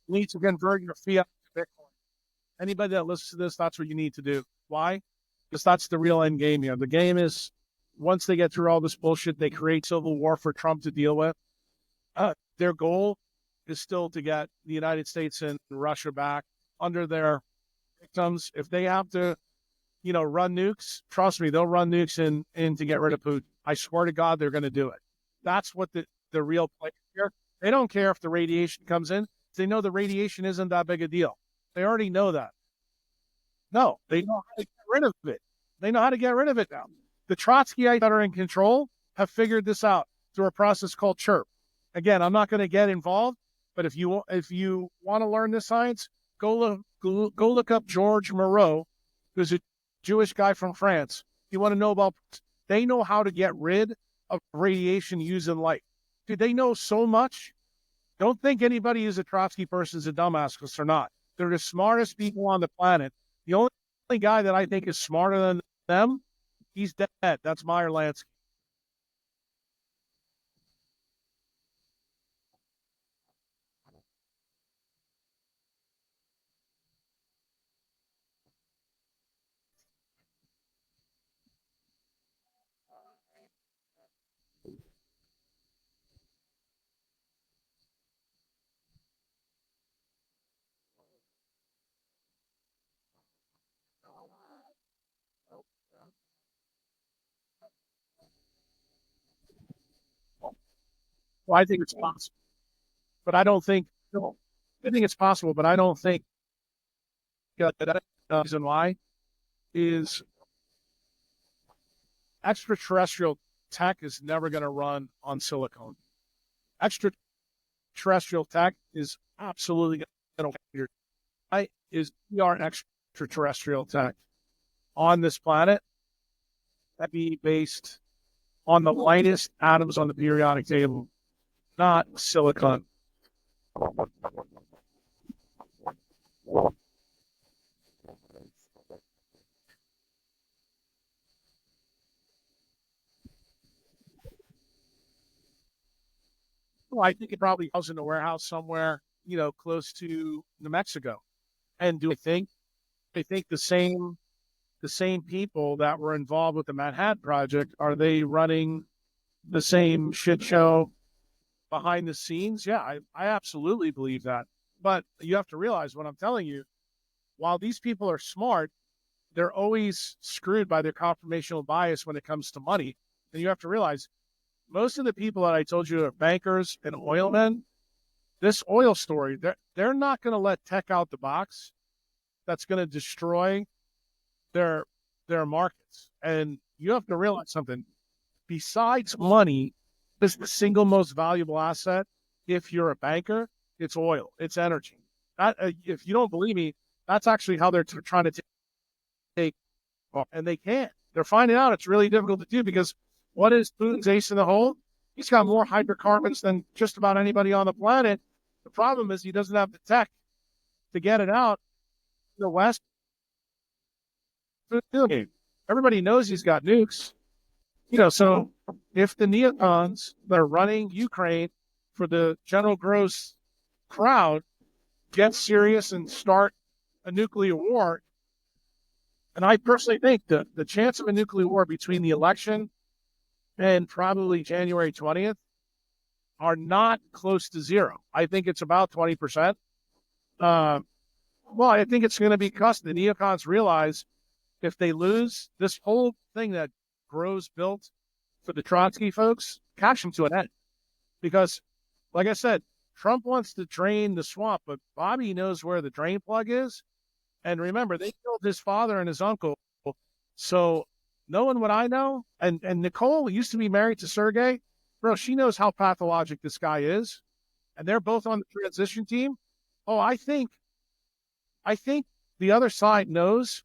[SPEAKER 1] You need to convert your fiat to Bitcoin. Anybody that listens to this, that's what you need to do. Why? Because that's the real end game here. The game is once they get through all this bullshit, they create civil war for Trump to deal with. Their goal is still to get the United States and Russia back under their victims. If they have to, run nukes, trust me, they'll run nukes in to get rid of Putin. I swear to God, they're going to do it. That's what the real play here. They don't care if the radiation comes in. They know the radiation isn't that big a deal. They already know that. No, they know how to get rid of it. They know how to get rid of it now. The Trotskyites that are in control have figured this out through a process called CHIRP. Again, I'm not going to get involved, but if you want to learn this science, go look up George Moreau, who's a Jewish guy from France. You want to know about? They know how to get rid of radiation used in light. Dude, they know so much. Don't think anybody who's a Trotsky person is a dumbass, because they're not. They're the smartest people on the planet. The only guy that I think is smarter than them, he's dead. That's Meyer Lansky. Well, I think it's possible, but I don't think. No, I think it's possible, but I don't think that reason why is extraterrestrial tech is never going to run on silicone. Extraterrestrial tech is absolutely going to is we are extraterrestrial tech on this planet that be based on the lightest atoms on the periodic table, not silicon. Well, I think it probably was in a warehouse somewhere, close to New Mexico. And I think the same people that were involved with the Manhattan Project, are they running the same shit show behind the scenes? Yeah, I absolutely believe that. But you have to realize what I'm telling you, while these people are smart, they're always screwed by their confirmational bias when it comes to money. And you have to realize most of the people that I told you are bankers and oil men, this oil story, they're not going to let tech out the box. That's going to destroy their markets. And you have to realize something. Besides money, is the single most valuable asset. If you're a banker, it's oil, it's energy. If you don't believe me, that's actually how they're trying to take, and they can't. They're finding out it's really difficult to do, because what is Putin's ace in the hole? He's got more hydrocarbons than just about anybody on the planet. The problem is he doesn't have the tech to get it out in the West. Everybody knows he's got nukes. So if the neocons that are running Ukraine for the General Gross crowd get serious and start a nuclear war, and I personally think that the chance of a nuclear war between the election and probably January 20th are not close to zero. I think it's about 20%. Well, I think it's going to be because the neocons realize if they lose, this whole thing that Groves built for the Trotsky folks, cash them to an end. Because, like I said, Trump wants to drain the swamp, but Bobby knows where the drain plug is. And remember, they killed his father and his uncle. So knowing what I know, and Nicole used to be married to Sergey, bro, she knows how pathologic this guy is. And they're both on the transition team. Oh, I think the other side knows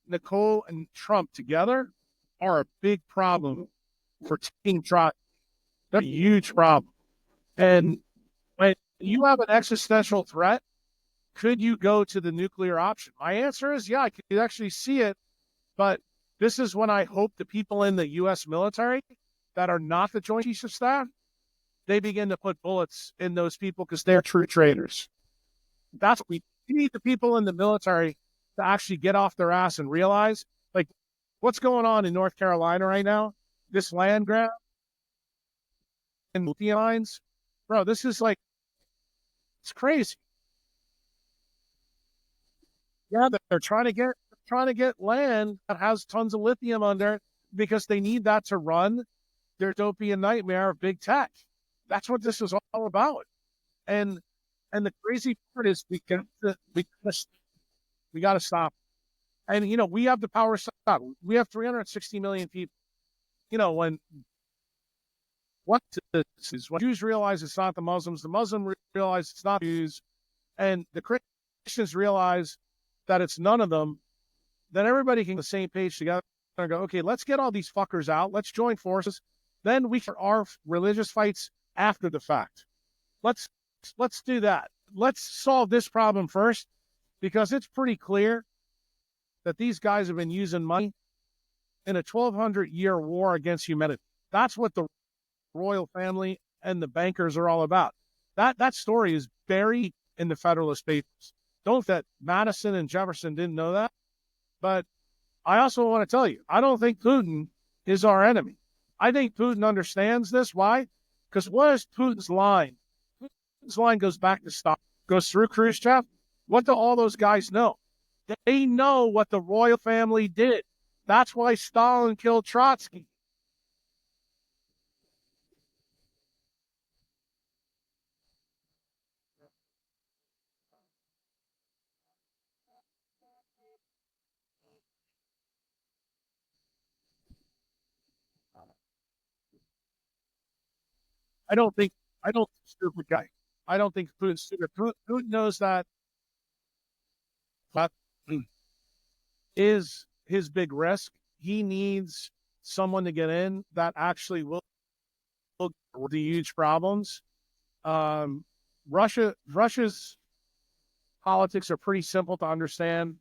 [SPEAKER 1] Nicole and Trump together are a big problem for Team Trump. They're a huge problem. And when you have an existential threat, could you go to the nuclear option? My answer is yeah, I could actually see it. But this is when I hope the people in the U.S. military that are not the Joint Chiefs of Staff, they begin to put bullets in those people because they're true traitors. That's what we need the people in the military to actually get off their ass and realize, like, what's going on in North Carolina right now, this land grab and lithium mines, bro, this is like, it's crazy. Yeah, they're trying to get land that has tons of lithium under it because they need that to run their utopian nightmare of big tech. That's what this is all about. And the crazy part is we got to stop. And we have the power to stop. We have 360 million people. When Jews realize it's not the Muslims realize it's not Jews, and the Christians realize that it's none of them, then everybody can get on the same page together and go, okay, let's get all these fuckers out. Let's join forces. Then we can our religious fights after the fact. Let's do that. Let's solve this problem first, because it's pretty clear that these guys have been using money in a 1,200-year war against humanity. That's what the royal family and the bankers are all about. That story is buried in the Federalist Papers. Don't that Madison and Jefferson didn't know that. But I also want to tell you, I don't think Putin is our enemy. I think Putin understands this. Why? Because what is Putin's line? Putin's line goes back to Stalin, goes through Khrushchev. What do all those guys know? They know what the royal family did. That's why Stalin killed Trotsky. I don't think stupid guy. I don't think Putin's stupid. Putin knows that is his big risk. He needs someone to get in that actually will the huge problems. Russia's politics are pretty simple to understand.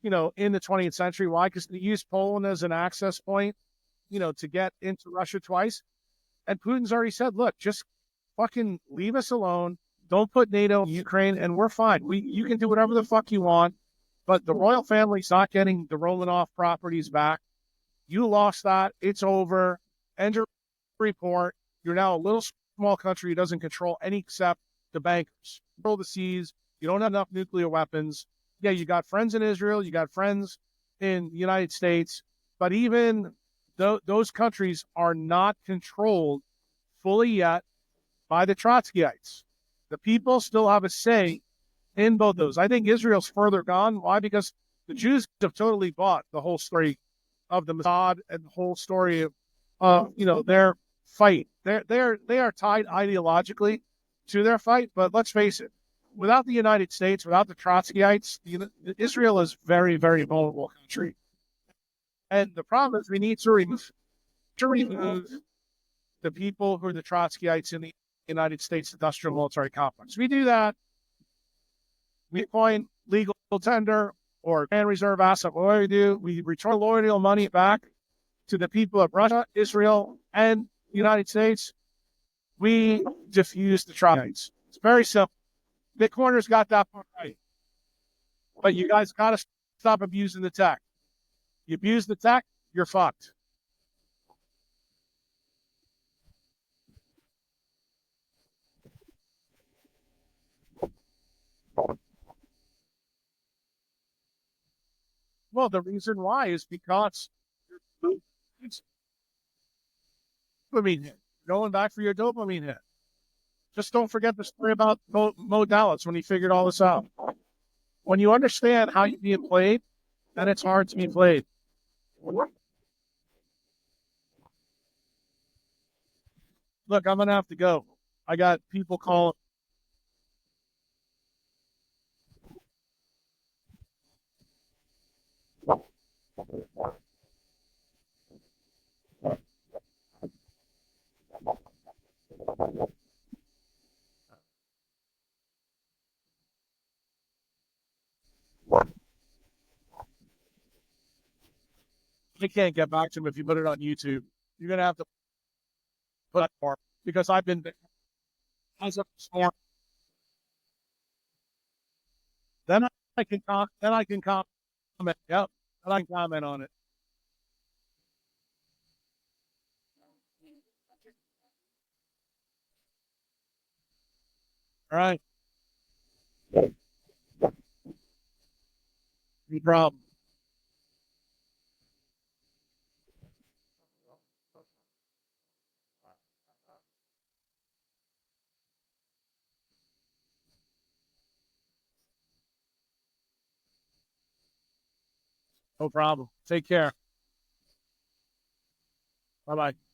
[SPEAKER 1] In the 20th century, why? Because they used Poland as an access point, to get into Russia twice. And Putin's already said, look, just fucking leave us alone. Don't put NATO in Ukraine, and we're fine. You can do whatever the fuck you want, but the royal family's not getting the Romanov properties back. You lost that. It's over. End your report. You're now a little small country who doesn't control any except the bankers. Control the seas. You don't have enough nuclear weapons. Yeah, you got friends in Israel. You got friends in the United States. But even those countries are not controlled fully yet by the Trotskyites. The people still have a say in both those. I think Israel's further gone. Why? Because the Jews have totally bought the whole story of the Mossad and the whole story of, their fight. They are tied ideologically to their fight. But let's face it, without the United States, without the Trotskyites, Israel is very, very vulnerable country. And the problem is we need to remove the people who are the Trotskyites in the United States industrial military complex. We do that. We appoint legal tender or grand reserve asset. What do? We return loyal money back to the people of Russia, Israel, and the United States. We diffuse the Trotskyites. It's very simple. Bitcoiners got that part right. But you guys got to stop abusing the tech. You abuse the tech, you're fucked. Well, the reason why is because it's dopamine hit. Going back for your dopamine hit. Just don't forget the story about Mo Dallas when he figured all this out. When you understand how you're being played, then it's hard to be played. Look, I'm gonna have to go. I got people calling. I can't get back to him if you put it on YouTube. You're gonna have to put it more. because I've been as of this morning. Then I can then I can comment. Yep, then I can comment on it. All right, no problem. No problem. Take care. Bye bye.